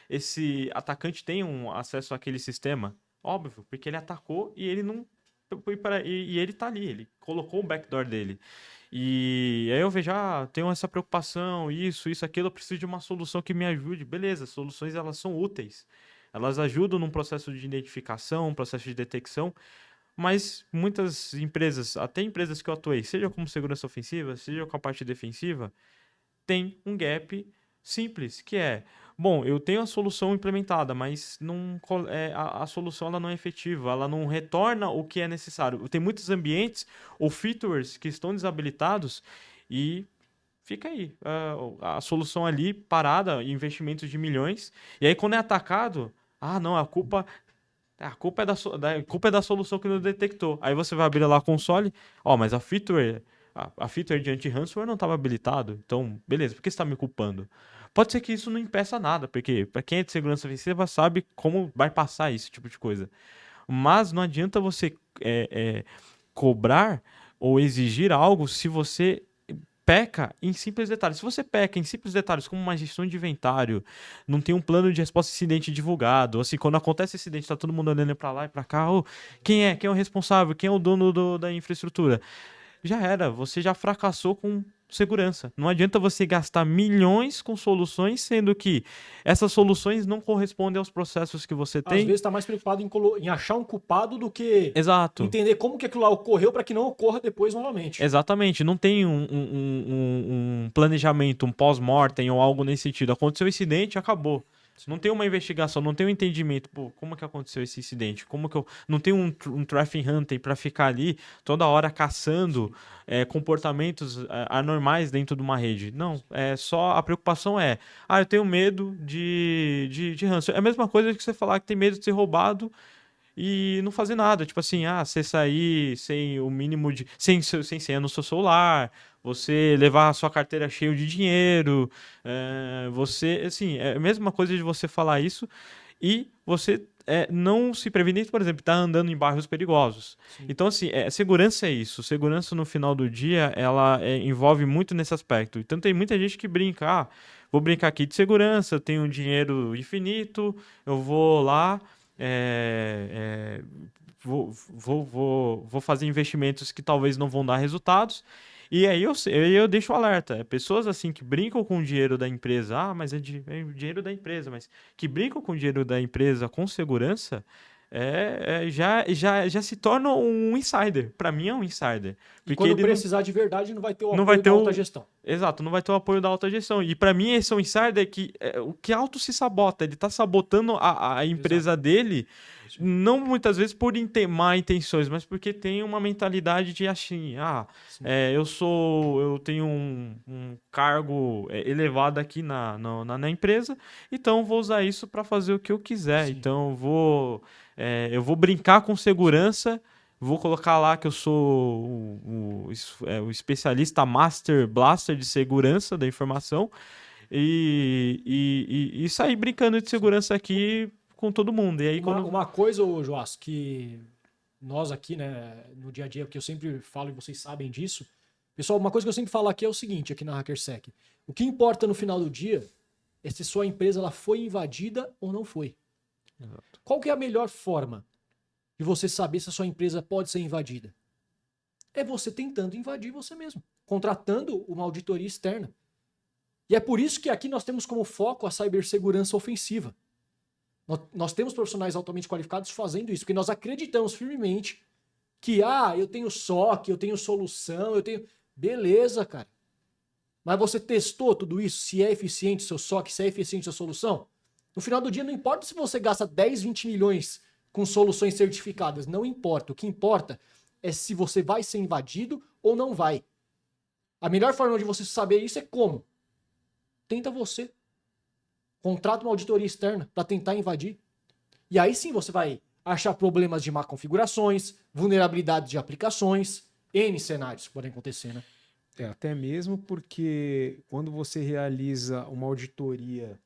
esse atacante tem um acesso àquele sistema? Óbvio, porque ele atacou e ele não... E ele tá ali, ele colocou o backdoor dele. E aí eu vejo, tenho essa preocupação, isso, aquilo, eu preciso de uma solução que me ajude. Beleza, soluções elas são úteis. Elas ajudam num processo de identificação, um processo de detecção, mas muitas empresas, até empresas que eu atuei, seja como segurança ofensiva, seja com a parte defensiva, tem um gap simples, que é, bom, eu tenho a solução implementada, mas a solução ela não é efetiva, ela não retorna o que é necessário. Tem muitos ambientes ou features que estão desabilitados e fica aí a solução ali parada, investimentos de milhões, e aí quando é atacado, não, a culpa a culpa é da solução que não detectou. Aí você vai abrir lá o console, mas a feature de anti-ransomware não estava habilitado. Então, beleza, por que você está me culpando? Pode ser que isso não impeça nada, porque para quem é de segurança ofensiva sabe como vai passar esse tipo de coisa. Mas não adianta você cobrar ou exigir algo se você peca em simples detalhes. Se você peca em simples detalhes, como uma gestão de inventário, não tem um plano de resposta a incidente divulgado, assim, quando acontece esse incidente, tá todo mundo olhando para lá e para cá, quem é o responsável, quem é o dono da infraestrutura? Já era, você já fracassou com segurança. Não adianta você gastar milhões com soluções, sendo que essas soluções não correspondem aos processos que você tem. Às vezes está mais preocupado em achar um culpado do que Exato. entender como que aquilo lá ocorreu para que não ocorra depois novamente. Exatamente. Não tem um planejamento, um pós-mortem ou algo nesse sentido. Aconteceu o incidente, acabou. Não tem uma investigação, não tem um entendimento. Pô, como que aconteceu esse incidente? Como que não tem um traffic hunter para ficar ali toda hora caçando comportamentos anormais dentro de uma rede? Não, só a preocupação eu tenho medo de ransom. É a mesma coisa que você falar que tem medo de ser roubado e não fazer nada. Tipo assim, você sair sem o mínimo de... Sem senha no seu celular, você levar a sua carteira cheia de dinheiro, você... Assim, é a mesma coisa de você falar isso e você não se prevenir, por exemplo, estar andando em bairros perigosos. Sim. Então, assim, segurança é isso. Segurança, no final do dia, ela envolve muito nesse aspecto. Então, tem muita gente que brinca, vou brincar aqui de segurança, eu tenho dinheiro infinito, eu vou lá... Vou fazer investimentos que talvez não vão dar resultados. E aí eu deixo o alerta. Pessoas assim que brincam com o dinheiro da empresa, mas é dinheiro da empresa, mas que brincam com o dinheiro da empresa com segurança, já se torna um insider. Para mim é um insider. Porque quando precisar de verdade, não vai ter o apoio da alta gestão. Exato, não vai ter o apoio da alta gestão. E para mim esse é um insider o que auto se sabota. Ele tá sabotando a empresa Exato. Dele, não muitas vezes por má intenções, mas porque tem uma mentalidade de assim, eu tenho um cargo elevado aqui na empresa, então vou usar isso para fazer o que eu quiser. Sim. Então eu vou brincar com segurança, vou colocar lá que eu sou o especialista Master Blaster de segurança da informação e sair brincando de segurança aqui com todo mundo. E aí, uma coisa, Joás, que nós aqui, né, no dia a dia, porque eu sempre falo e vocês sabem disso, pessoal, uma coisa que eu sempre falo aqui é o seguinte, aqui na HackerSec, o que importa no final do dia é se sua empresa ela foi invadida ou não foi. Exato. Qual que é a melhor forma de você saber se a sua empresa pode ser invadida? É você tentando invadir você mesmo, contratando uma auditoria externa. E é por isso que aqui nós temos como foco a cibersegurança ofensiva. Nós temos profissionais altamente qualificados fazendo isso, porque nós acreditamos firmemente que, eu tenho SOC, eu tenho solução, eu tenho... Beleza, cara. Mas você testou tudo isso? Se é eficiente o seu SOC, se é eficiente a sua solução? No final do dia, não importa se você gasta 10, 20 milhões com soluções certificadas, não importa. O que importa é se você vai ser invadido ou não vai. A melhor forma de você saber isso é como? Tenta você. Contrata uma auditoria externa para tentar invadir. E aí sim você vai achar problemas de má configurações, vulnerabilidades de aplicações, N cenários que podem acontecer, né? Até mesmo porque quando você realiza uma auditoria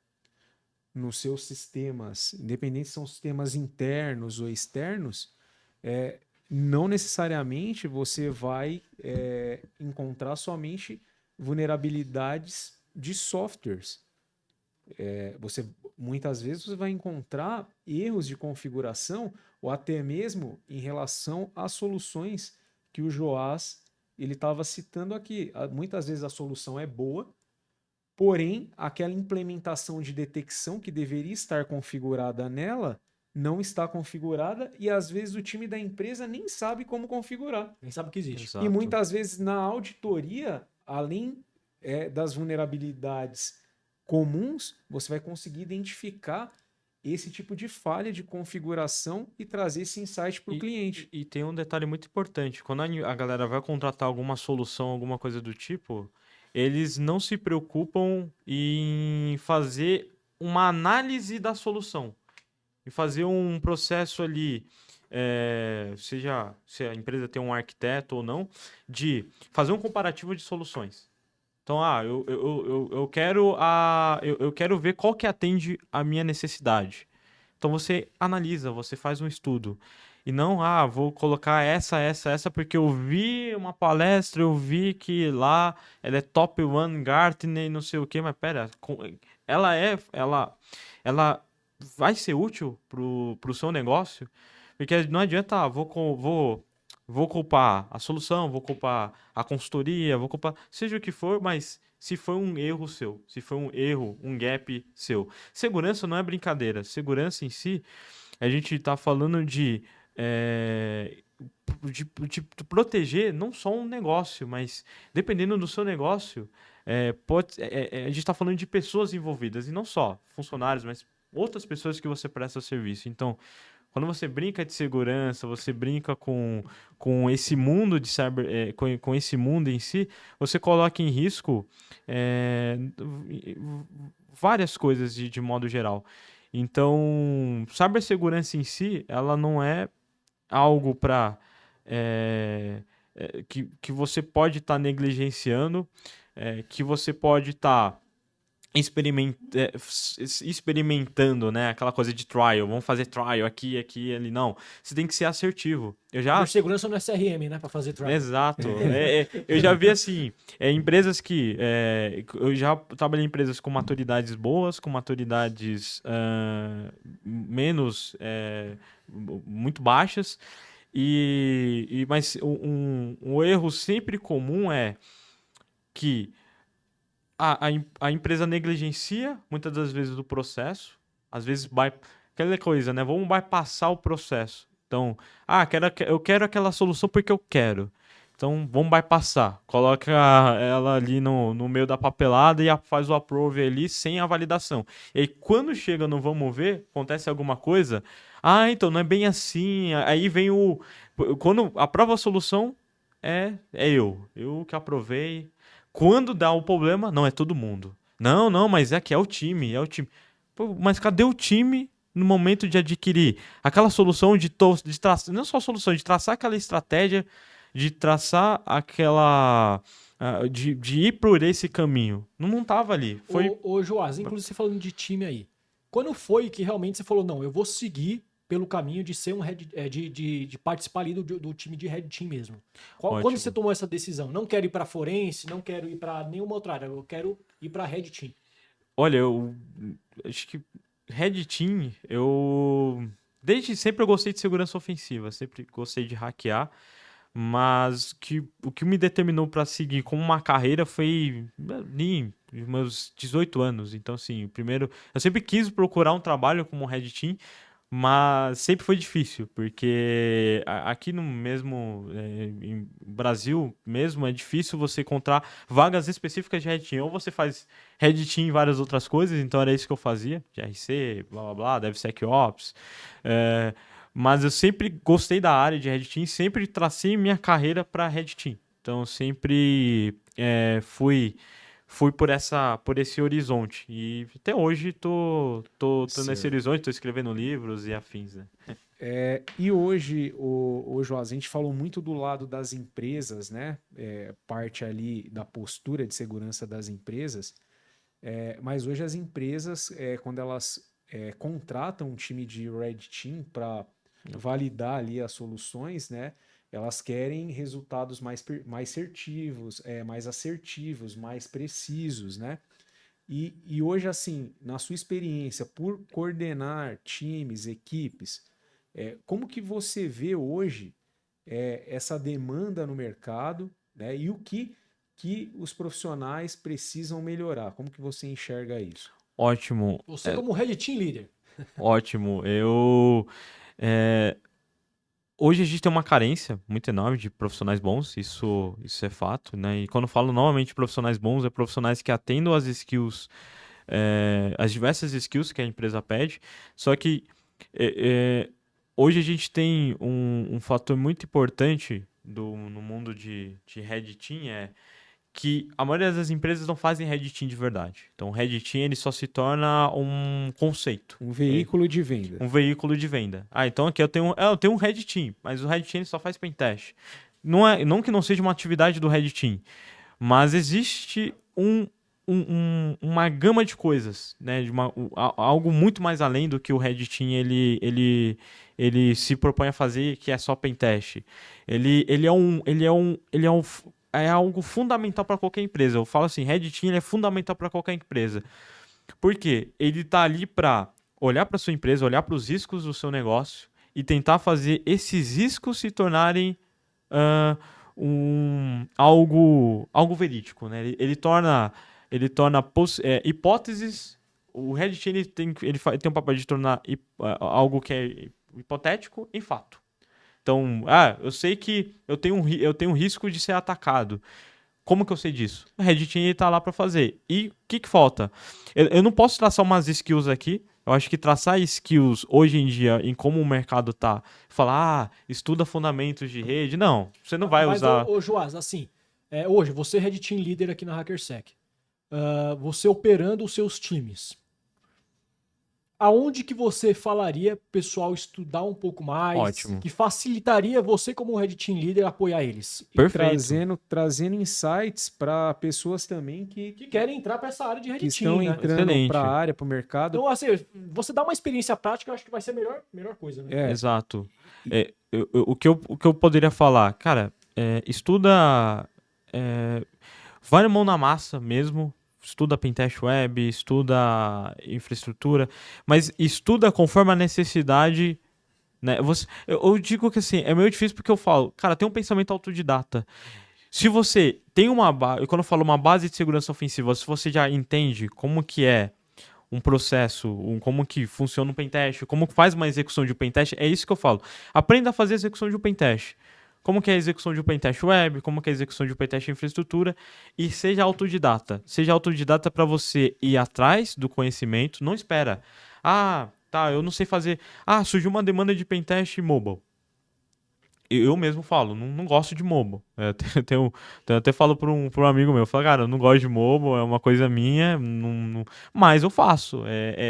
nos seus sistemas, independente se são sistemas internos ou externos, não necessariamente você vai encontrar somente vulnerabilidades de softwares. Você muitas vezes você vai encontrar erros de configuração ou até mesmo em relação às soluções que o Joás ele estava citando aqui. Muitas vezes a solução é boa, porém aquela implementação de detecção que deveria estar configurada nela não está configurada e às vezes o time da empresa nem sabe como configurar. Nem sabe que existe. E muitas vezes na auditoria, além das vulnerabilidades comuns, você vai conseguir identificar esse tipo de falha de configuração e trazer esse insight para o cliente. E tem um detalhe muito importante. Quando a galera vai contratar alguma solução, alguma coisa do tipo, eles não se preocupam em fazer uma análise da solução. E fazer um processo ali, seja se a empresa tem um arquiteto ou não, de fazer um comparativo de soluções. Então, eu quero ver qual que atende a minha necessidade. Então você analisa, você faz um estudo. E não, vou colocar essa, porque eu vi uma palestra, eu vi que lá ela é top one Gartner e não sei o quê, mas pera, ela vai ser útil pro seu negócio? Porque não adianta, vou culpar a solução, vou culpar a consultoria, vou culpar seja o que for, mas se foi um erro seu, se foi um erro, um gap seu. Segurança não é brincadeira. Segurança em si, a gente está falando de proteger não só um negócio, mas dependendo do seu negócio, a gente está falando de pessoas envolvidas, e não só funcionários, mas outras pessoas que você presta serviço. Então, quando você brinca de segurança, você brinca com esse mundo de cyber, com esse mundo em si, você coloca em risco várias coisas de modo geral. Então, cibersegurança em si, ela não é algo para que você pode estar negligenciando, que você pode estar experimentando, né? Aquela coisa de trial. Vamos fazer trial aqui, ali. Não. Você tem que ser assertivo. Segurança no SRM, né? Para fazer trial. Exato. Eu já vi, assim, empresas que... eu já trabalhei em empresas com maturidades boas, com maturidades menos... muito baixas. Mas um erro sempre comum é que a empresa negligencia muitas das vezes o processo, às vezes aquela coisa, né? Vamos bypassar o processo. Então, eu quero aquela solução porque eu quero. Então, vamos bypassar. Coloca ela ali no meio da papelada e faz o approve ali sem a validação. E aí, quando chega no vamos ver, acontece alguma coisa. Então, não é bem assim. Aí vem quando aprova a solução, eu que aprovei. Quando dá o problema, não, é todo mundo. Não, mas é o time, Pô, mas cadê o time no momento de adquirir aquela solução de traçar, não só a solução, de traçar aquela estratégia, de traçar aquela... de ir por esse caminho. Não tava ali. Ô Joás, inclusive você falando de time aí. Quando foi que realmente você falou, não, eu vou seguir pelo caminho de ser de participar ali do time de Red Team mesmo? Quando você tomou essa decisão? Não quero ir para forense, não quero ir para nenhuma outra área, eu quero ir para Red Team. Olha, eu acho que Red Team, desde sempre eu gostei de segurança ofensiva, sempre gostei de hackear, mas o que me determinou para seguir como uma carreira foi ali, meus 18 anos. Então, assim, primeiro, eu sempre quis procurar um trabalho como Red Team, mas sempre foi difícil, porque aqui no mesmo em Brasil mesmo é difícil você encontrar vagas específicas de Red Team. Ou você faz Red Team e várias outras coisas, então era isso que eu fazia, GRC, blá blá blá, DevSecOps. Mas eu sempre gostei da área de Red Team, sempre tracei minha carreira para Red Team. Então sempre fui por esse horizonte. E até hoje tô nesse horizonte, tô escrevendo livros e afins, né? E hoje, o Joás, a gente falou muito do lado das empresas, né? Parte ali da postura de segurança das empresas. Mas hoje as empresas, quando elas contratam um time de Red Team para validar ali as soluções, né? Elas querem resultados mais assertivos, mais precisos, né? E hoje, assim, na sua experiência, por coordenar times, equipes, como que você vê hoje essa demanda no mercado, né? E o que os profissionais precisam melhorar? Como que você enxerga isso? Ótimo, Você como Red Team Leader. ótimo. É, Hoje a gente tem uma carência muito enorme de profissionais bons, isso é fato, né? E quando eu falo novamente de profissionais bons, é profissionais que atendam às skills, as diversas skills que a empresa pede. Só que é, é, hoje a gente tem um fator muito importante no mundo de Red Team, que a maioria das empresas não fazem Red Team de verdade. Então, o Red Team ele só se torna um conceito. Um veículo de venda. Um veículo de venda. Ah, então aqui eu tenho um Red Team, mas o Red Team ele só faz pentest. Não que não seja uma atividade do Red Team, mas existe uma gama de coisas, né? Algo muito mais além do que o Red Team ele se propõe a fazer, que é só pentest. É algo fundamental para qualquer empresa. Eu falo assim, Red Team ele é fundamental para qualquer empresa. Por quê? Ele está ali para olhar para sua empresa, olhar para os riscos do seu negócio e tentar fazer esses riscos se tornarem ah, algo verídico, né? Ele torna hipóteses. O Red Team ele tem um papel de tornar algo que é hipotético em fato. Então, eu sei que eu tenho um risco de ser atacado. Como que eu sei disso? O Red Team está lá para fazer. E o que falta? Eu não posso traçar umas skills aqui. Eu acho que traçar skills hoje em dia, em como o mercado tá, falar, estuda fundamentos de rede, não. Você não vai Mas, usar. ô Joás, assim, hoje, você é Red Team Leader aqui na HackerSec. Você operando os seus times. Aonde que você falaria pro pessoal estudar um pouco mais, Ótimo. que facilitaria você como Red Team Leader apoiar eles? E Perfeito. trazendo insights para pessoas também Que querem entrar para essa área de Red que Team, estão né? entrando Excelente. para a área, para o mercado. Então, assim, você dá uma experiência prática, eu acho que vai ser a melhor coisa, né? Exato. O que eu poderia falar? Cara, estuda. Vai na mão na massa mesmo. Estuda pentest web, estuda infraestrutura, mas estuda conforme a necessidade, né? Eu digo que assim, é meio difícil porque eu falo, cara, tem um pensamento autodidata. Se você tem uma base, quando eu falo uma base de segurança ofensiva, se você já entende como que é um processo, como que funciona um pentest, como que faz uma execução de um pentest, é isso que eu falo. Aprenda a fazer a execução de um pentest. Como que é a execução de um pentest web, como que é a execução de um pentest infraestrutura, e seja autodidata. Seja autodidata para você ir atrás do conhecimento, não espera. Tá, eu não sei fazer. Surgiu uma demanda de pentest mobile. Eu mesmo falo, não gosto de mobile. Eu até falo para um amigo meu, eu falo, cara, eu não gosto de mobile, é uma coisa minha, mas eu faço.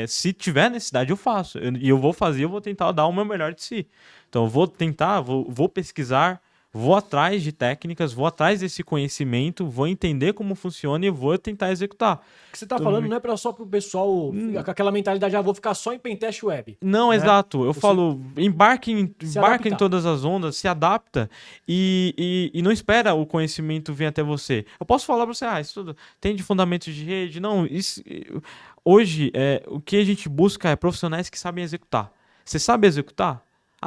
Se tiver necessidade, eu faço. E eu vou fazer, eu vou tentar dar o meu melhor de si. Então, eu vou tentar, vou pesquisar, vou atrás de técnicas, vou atrás desse conhecimento, vou entender como funciona e vou tentar exexecutar. O que você tá falando não é só pro pessoal ficar com aquela mentalidade, vou ficar só em pentest web. Não, né? exato. Eu falo, embarque em adaptar. todas as ondas, se adapta e não espera o conhecimento vir até você. Eu posso falar pra você, isso tudo tem de fundamentos de rede. Não, hoje o que a gente busca é profissionais que sabem executar. Você sabe executar?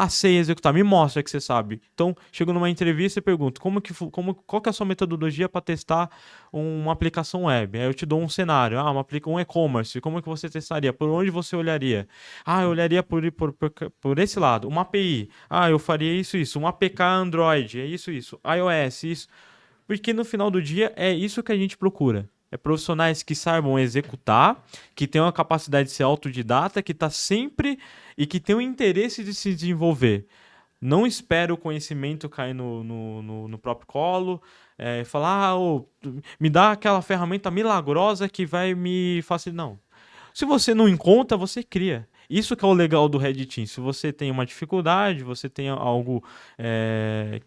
Sei executar, me mostra que você sabe. Então, chego numa entrevista e pergunto, qual que é a sua metodologia para testar uma aplicação web? Aí eu te dou um cenário, um e-commerce, como que você testaria? Por onde você olharia? Eu olharia por esse lado. Uma API, eu faria isso. Um APK Android, é isso. iOS, isso. Porque no final do dia é isso que a gente procura. É profissionais que saibam executar, que tenham a capacidade de ser autodidata, que está sempre e que tem o interesse de se desenvolver. Não espera o conhecimento cair no próprio colo, falar, me dá aquela ferramenta milagrosa que vai me facilitar. Não. Se você não encontra, você cria. Isso que é o legal do Red Team. Se você tem uma dificuldade, você tem algo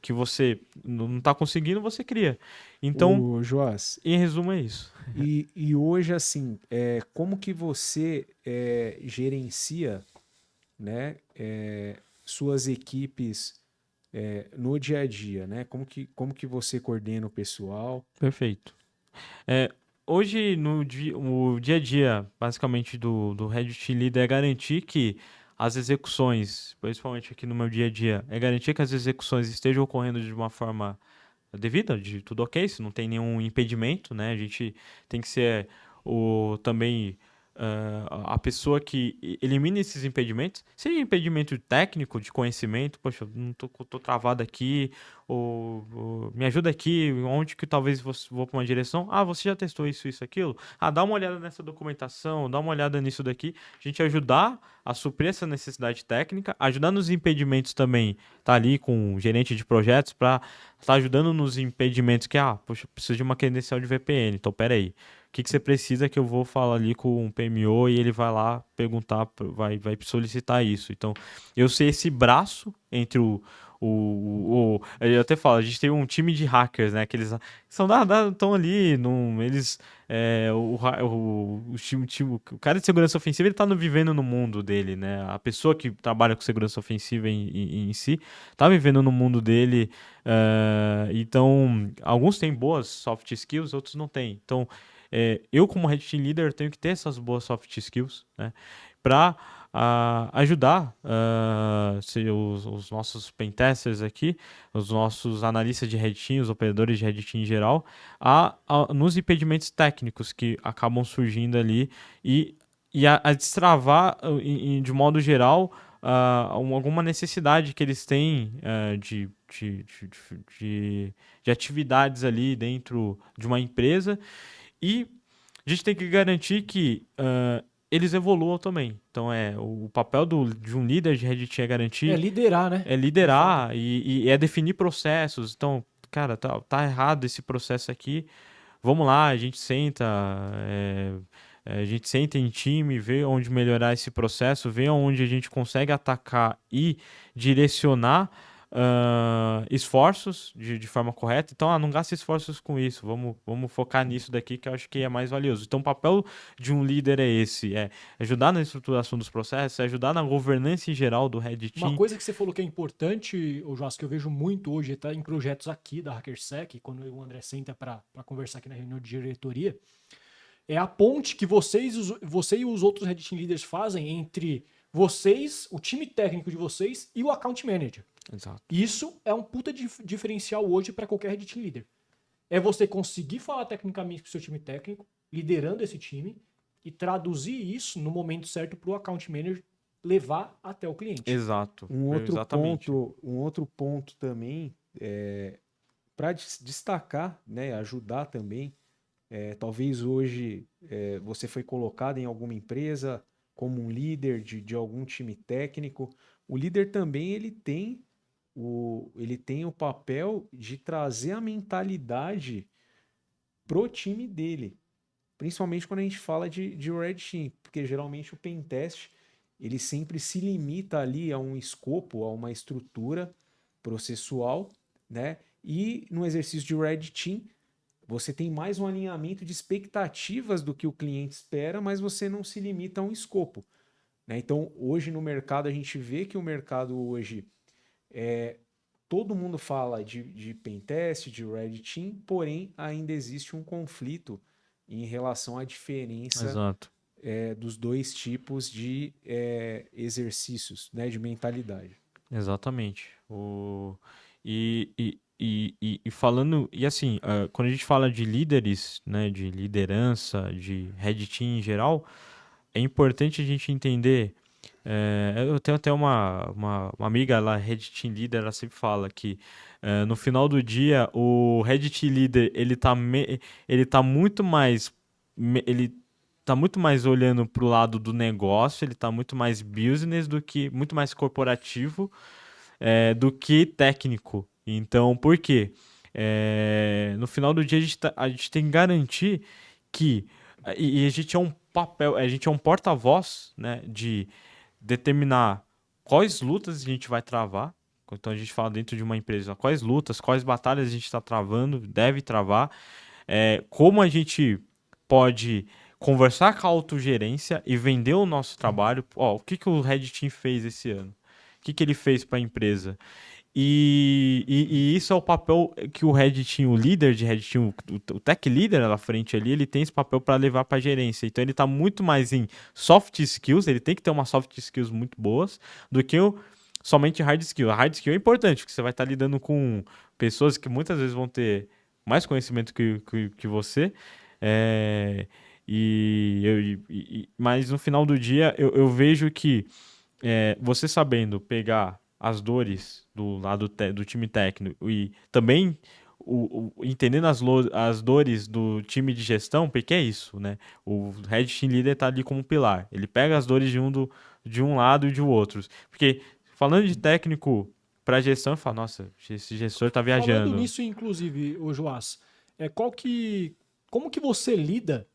que você não está conseguindo, você cria. Então, Joás, em resumo, é isso. E hoje, assim, como que você gerencia, né, suas equipes no dia a dia, né? Como que você coordena o pessoal? Perfeito. hoje, o dia a dia, basicamente, do Red Team Leader é garantir que as execuções, principalmente aqui no meu dia a dia, é garantir que as execuções estejam ocorrendo de uma forma devida, de tudo ok, se não tem nenhum impedimento, né? A gente tem que ser também a pessoa que elimina esses impedimentos. Se é impedimento técnico, de conhecimento, poxa, eu não tô travado aqui, ou me ajuda aqui, onde que talvez vou para uma direção. Ah, você já testou isso, aquilo? Ah, dá uma olhada nessa documentação, dá uma olhada nisso daqui. A gente ajudar a suprir essa necessidade técnica, ajudar nos impedimentos também, tá ali com o gerente de projetos para tá ajudando nos impedimentos que, poxa, preciso de uma credencial de VPN, então peraí. O que você precisa que eu vou falar ali com o PMO e ele vai lá perguntar, vai solicitar isso. Então, eu sei esse braço entre eu até falo, a gente tem um time de hackers, né? Que eles são estão ali, eles o cara de segurança ofensiva ele tá vivendo no mundo dele, né? A pessoa que trabalha com segurança ofensiva em si tá vivendo no mundo dele. Então, alguns têm boas soft skills, outros não têm. Então, eu como Red Team Leader tenho que ter essas boas soft skills, né? Para ajudar os nossos pentesters aqui, os nossos analistas de Red Team, os operadores de Red Team em geral, nos impedimentos técnicos que acabam surgindo ali e a destravar, de modo geral, alguma necessidade que eles têm de atividades ali dentro de uma empresa e a gente tem que garantir que eles evoluam também. Então, o papel de um líder de Red Team é garantir... É liderar, né? É liderar e é definir processos. Então, cara, tá errado esse processo aqui. Vamos lá, a gente senta... a gente senta em time, vê onde melhorar esse processo, vê onde a gente consegue atacar e direcionar esforços de forma correta. Então, não gasta esforços com isso, vamos focar nisso daqui que eu acho que é mais valioso. Então, o papel de um líder é esse, ajudar na estruturação dos processos, ajudar na governança em geral do Red Team. Uma coisa que você falou que é importante, Joás, que eu vejo muito hoje, tá em projetos aqui da HackerSec, quando o André senta para conversar aqui na reunião de diretoria, é a ponte que você e os outros Red Team Leaders fazem entre vocês, o time técnico de vocês e o Account Manager. Exato. Isso é um puta diferencial hoje para qualquer Red Team Leader. É você conseguir falar tecnicamente com o seu time técnico, liderando esse time, e traduzir isso no momento certo para o Account Manager levar até o cliente. Exato. Um outro ponto também, para destacar, né, ajudar também, talvez hoje você foi colocado em alguma empresa como um líder de algum time técnico. O líder também ele tem o papel de trazer a mentalidade pro time dele, principalmente quando a gente fala de Red Team, porque geralmente o pentest ele sempre se limita ali a um escopo, a uma estrutura processual, né? E no exercício de Red Team você tem mais um alinhamento de expectativas do que o cliente espera, mas você não se limita a um escopo, né? Então hoje no mercado a gente vê que o mercado hoje todo mundo fala de pentest, de Red Team, porém ainda existe um conflito em relação à diferença Exato. Dos dois tipos de exercícios, né, de mentalidade. Exatamente. E falando, e assim, quando a gente fala de líderes, né, de liderança, de Red Team em geral, é importante a gente entender. Eu tenho até uma amiga lá, Red Team Leader, ela sempre fala que no final do dia o Red Team Leader ele tá muito mais ele tá muito mais olhando pro lado do negócio, ele tá muito mais business muito mais corporativo do que técnico. Então, por quê? No final do dia a gente tem que garantir que e a gente é um papel, a gente é um porta-voz, né, de determinar quais lutas a gente vai travar. Então a gente fala dentro de uma empresa quais lutas, quais batalhas a gente está travando, deve travar, como a gente pode conversar com a autogerência e vender o nosso trabalho. O que o Red Team fez esse ano? O que ele fez para a empresa? E isso é o papel que o Red Team, o líder de Red Team, o tech leader lá na frente ali, ele tem esse papel para levar para gerência. Então ele está muito mais em soft skills, ele tem que ter umas soft skills muito boas do que somente hard skill. A hard skill é importante, porque você vai estar lidando com pessoas que muitas vezes vão ter mais conhecimento que você. É, mas no final do dia eu vejo que você sabendo pegar as dores do lado do time técnico e também entendendo as dores do time de gestão, porque é isso, né? O Red Team Leader tá ali como pilar. Ele pega as dores de um lado e de outro. Porque falando de técnico para gestão, eu falo, nossa, esse gestor tá viajando. Falando nisso, inclusive, o Joás, como que você lida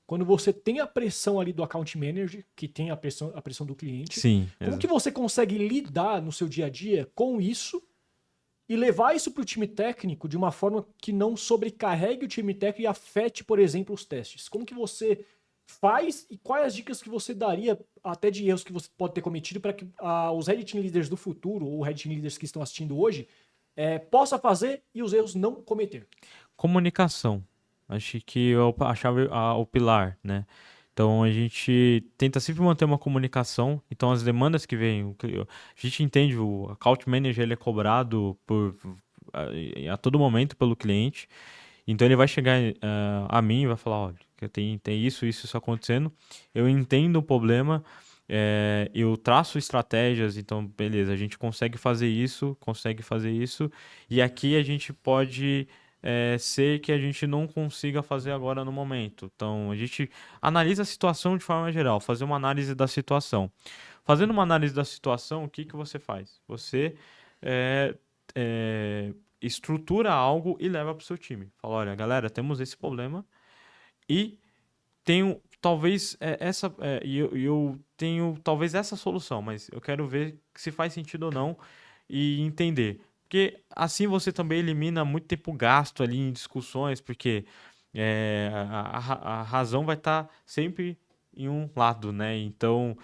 quando você tem a pressão ali do account manager, que tem a pressão do cliente? Sim. Como que você consegue lidar no seu dia a dia com isso e levar isso para o time técnico de uma forma que não sobrecarregue o time técnico e afete, por exemplo, os testes? Como que você faz e quais as dicas que você daria até de erros que você pode ter cometido para que os Red Team Leaders do futuro ou Red Team Leaders que estão assistindo hoje possa fazer e os erros não cometer? Comunicação. Acho que eu achava o pilar, né? Então a gente tenta sempre manter uma comunicação. Então as demandas que vêm, a gente entende, o account manager ele é cobrado a todo momento pelo cliente. Então ele vai chegar a mim e vai falar, olha, que tem isso acontecendo. Eu entendo o problema, eu traço estratégias, então beleza, a gente consegue fazer isso, e aqui a gente pode ser que a gente não consiga fazer agora no momento. Então a gente analisa a situação de forma geral, fazer uma análise da situação. Fazendo uma análise da situação, o que que você faz? Você é, é, estrutura algo e leva para o seu time. Fala, olha, galera, temos esse problema e tenho talvez eu tenho talvez essa solução, mas eu quero ver se faz sentido ou não e entender. Porque assim você também elimina muito tempo gasto ali em discussões, porque a razão vai estar sempre em um lado, né? Então,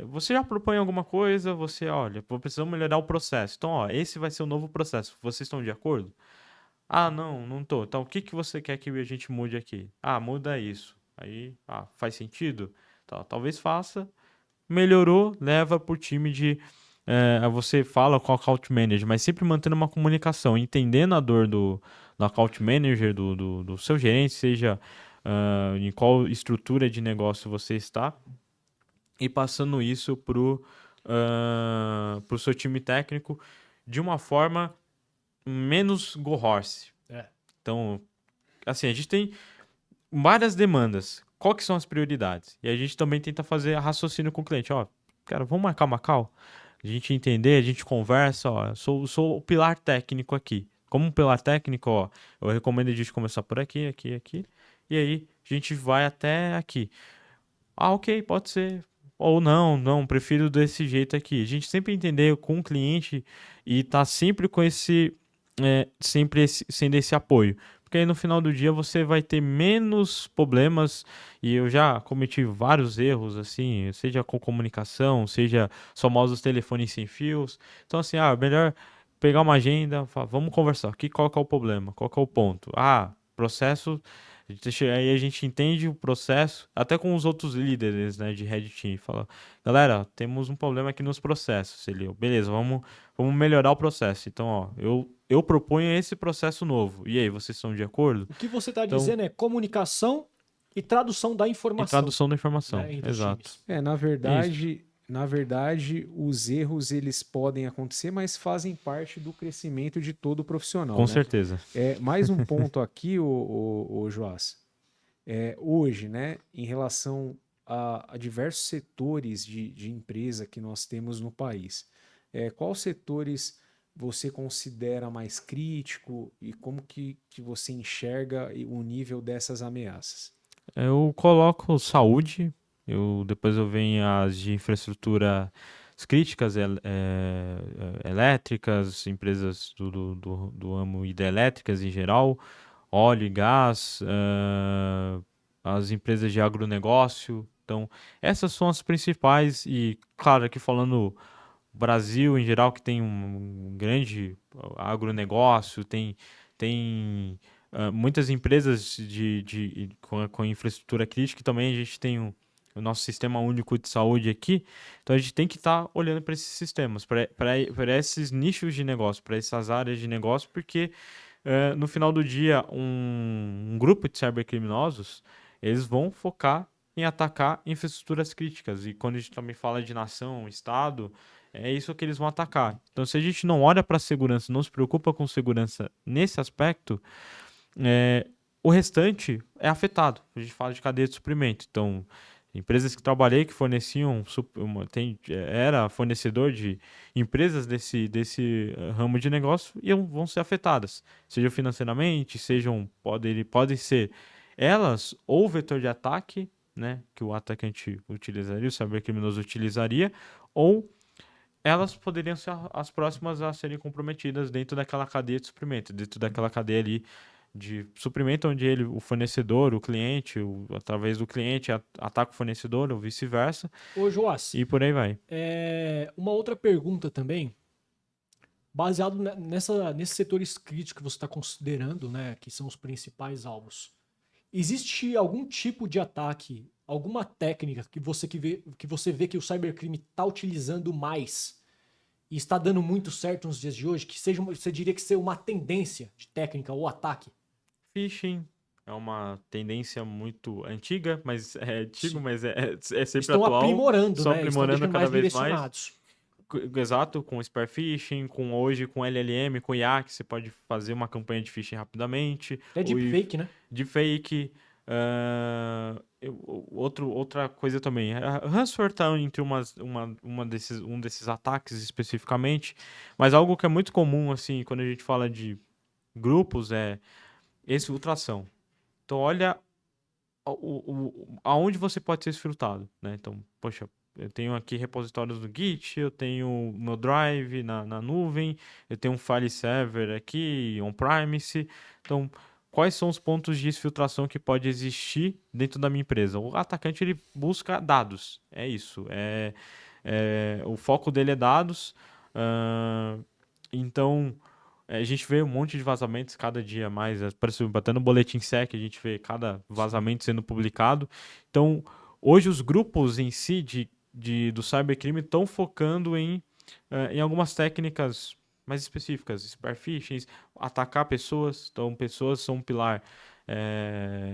você já propõe alguma coisa, você, olha, precisamos melhorar o processo. Então, ó, esse vai ser o novo processo. Vocês estão de acordo? Ah, não tô. Então, o que que você quer que a gente mude aqui? Ah, muda isso. Aí, faz sentido? Tá, talvez faça. Melhorou, leva pro time de. Você fala com o account manager, mas sempre mantendo uma comunicação, entendendo a dor do account manager, do seu gerente, seja em qual estrutura de negócio você está, e passando isso pro seu time técnico de uma forma menos go horse. Então, assim, a gente tem várias demandas. Qual que são as prioridades? E a gente também tenta fazer raciocínio com o cliente. Ó, cara, vamos marcar uma call? A gente entender, a gente conversa, ó, eu sou o pilar técnico aqui. Como um pilar técnico, ó, eu recomendo a gente começar por aqui, aqui, aqui. E aí, a gente vai até aqui. Ah, ok, pode ser. Ou não, prefiro desse jeito aqui. A gente sempre entender com o cliente e tá sempre com sendo esse apoio. Porque aí no final do dia você vai ter menos problemas, e eu já cometi vários erros, assim, seja com comunicação, seja famosos telefones sem fios. Então, assim, melhor pegar uma agenda, vamos conversar. Qual que é o problema? Qual que é o ponto? Processo. Aí a gente entende o processo, até com os outros líderes, né, de Red Team. Fala, galera, temos um problema aqui nos processos. Beleza, vamos melhorar o processo. Então, ó, eu proponho esse processo novo. E aí, vocês estão de acordo? O que você está dizendo é comunicação e tradução da informação. E tradução da informação, né, exato. Na verdade, os erros eles podem acontecer, mas fazem parte do crescimento de todo profissional. Com né? certeza. Mais um ponto aqui, o Joás. Hoje, né, em relação a diversos setores de empresa que nós temos no país, quais setores você considera mais crítico e como que você enxerga o nível dessas ameaças? Eu coloco saúde, depois eu venho as de infraestrutura críticas, elétricas, empresas do ramo hidrelétricas em geral, óleo e gás, as empresas de agronegócio. Então, essas são as principais e, claro, aqui falando Brasil, em geral, que tem um grande agronegócio, tem muitas empresas com infraestrutura crítica, e também a gente tem o nosso sistema único de saúde aqui, então a gente tem que estar olhando para esses sistemas, para esses nichos de negócio, para essas áreas de negócio, porque no final do dia, um grupo de cybercriminosos, eles vão focar em atacar infraestruturas críticas, e quando a gente também fala de nação, Estado, é isso que eles vão atacar. Então, se a gente não olha para a segurança, não se preocupa com segurança nesse aspecto, o restante é afetado. A gente fala de cadeia de suprimento. Então, empresas que trabalhei que forneciam, era fornecedor de empresas desse ramo de negócio e vão ser afetadas, seja financeiramente, podem ser elas ou o vetor de ataque, né, que o atacante utilizaria, o cybercriminoso utilizaria, ou elas poderiam ser as próximas a serem comprometidas dentro daquela cadeia de suprimento, dentro daquela cadeia ali de suprimento onde o fornecedor, o cliente, através do cliente ataca o fornecedor ou vice-versa. Ô, Joás, E por aí vai. uma outra pergunta também, baseado nesses setores críticos que você está considerando, né, que são os principais alvos. Existe algum tipo de ataque, alguma técnica que você vê que o cybercrime está utilizando mais e está dando muito certo nos dias de hoje, que você diria que seja uma tendência de técnica ou ataque? Phishing é uma tendência muito antiga, mas Sim. mas é sempre Estão atual. aprimorando, Estão né? aprimorando Estão deixando cada mais vez mais. direcionados. Exato, com spear phishing, com LLM, com IA, que você pode fazer uma campanha de phishing rapidamente. Até deepfake, né? Deepfake. Outra coisa também. Ransomware está entre um desses ataques especificamente, mas algo que é muito comum, assim, quando a gente fala de grupos, é exfiltração. Então, olha aonde você pode ser exfiltrado, né? Então, poxa, eu tenho aqui repositórios no Git, eu tenho o meu Drive na nuvem, eu tenho um file server aqui, on-premise. Então, quais são os pontos de exfiltração que pode existir dentro da minha empresa? O atacante, ele busca dados, é isso. O foco dele é dados. Então, a gente vê um monte de vazamentos cada dia mais. Parece até no boletim SEC, a gente vê cada vazamento sendo publicado. Então, hoje os grupos em si do cybercrime estão focando em algumas técnicas mais específicas, spear phishing, atacar pessoas. Então, pessoas são um pilar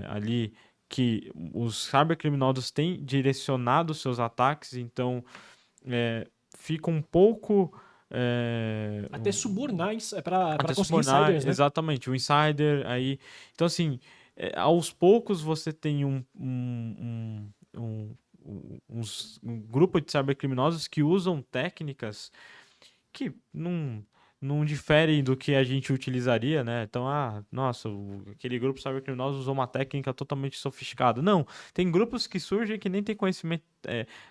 ali que os cybercriminosos têm direcionado seus ataques. Então, fica um pouco... Até subornar para até conseguir subornar, insiders, né? exatamente, o insider aí. Então, assim, aos poucos você tem um grupo de cybercriminosos que usam técnicas que não diferem do que a gente utilizaria, né? Então, nossa, aquele grupo cybercriminoso usou uma técnica totalmente sofisticada. Não, tem grupos que surgem que nem tem conhecimento,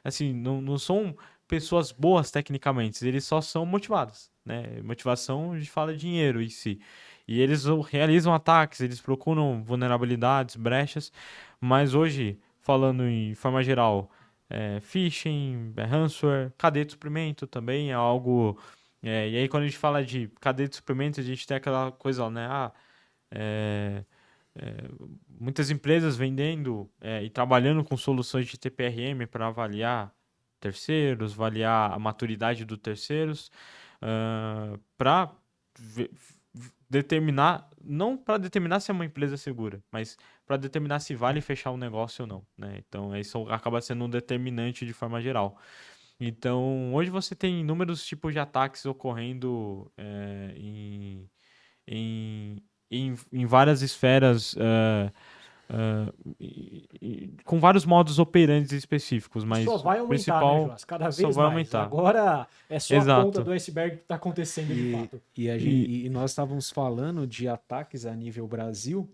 assim, não são pessoas boas tecnicamente, eles só são motivados, né? Motivação, a gente fala de dinheiro em si. E eles realizam ataques, eles procuram vulnerabilidades, brechas, mas hoje, falando em forma geral, phishing, ransomware, cadeia de suprimento também é algo... e aí, quando a gente fala de cadeia de suprimentos, a gente tem aquela coisa, né? Muitas empresas vendendo e trabalhando com soluções de TPRM para avaliar terceiros, avaliar a maturidade dos terceiros, para determinar, não para determinar se é uma empresa segura, mas para determinar se vale fechar um negócio ou não, né? Então, isso acaba sendo um determinante de forma geral. Então, hoje você tem inúmeros tipos de ataques ocorrendo em várias esferas, com vários modos operantes específicos, mas Só vai o aumentar, né, principal Joás? Cada só vez vai mais. aumentar. Agora é só a ponta Exato. do iceberg que está acontecendo de fato. E nós estávamos falando de ataques a nível Brasil.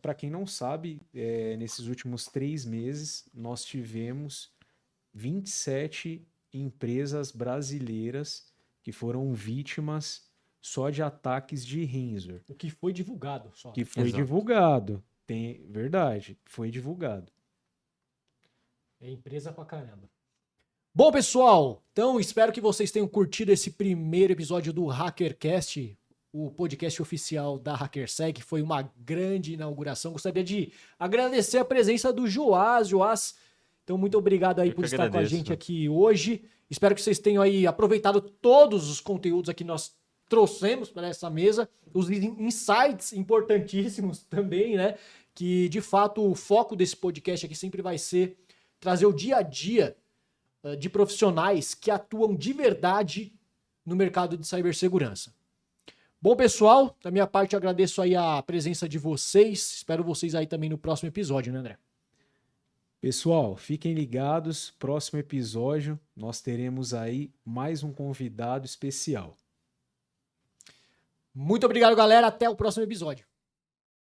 Para quem não sabe, nesses últimos 3 meses, nós tivemos 27 empresas brasileiras que foram vítimas só de ataques de ransomware. O que foi divulgado só. Que foi Exato. divulgado. Verdade, foi divulgado. É empresa pra caramba. Bom, pessoal, então espero que vocês tenham curtido esse primeiro episódio do HackerCast, o podcast oficial da HackerSec. Foi uma grande inauguração. Gostaria de agradecer a presença do Joás. Joás, então muito obrigado aí Eu por que estar com a agradeço. gente aqui hoje. Espero que vocês tenham aí aproveitado todos os conteúdos aqui que nós trouxemos para essa mesa, os insights importantíssimos também, né? Que de fato o foco desse podcast aqui sempre vai ser trazer o dia a dia de profissionais que atuam de verdade no mercado de cibersegurança. Bom, pessoal, da minha parte eu agradeço aí a presença de vocês. Espero vocês aí também no próximo episódio, né, André? Pessoal, fiquem ligados, próximo episódio nós teremos aí mais um convidado especial. Muito obrigado, galera. Até o próximo episódio.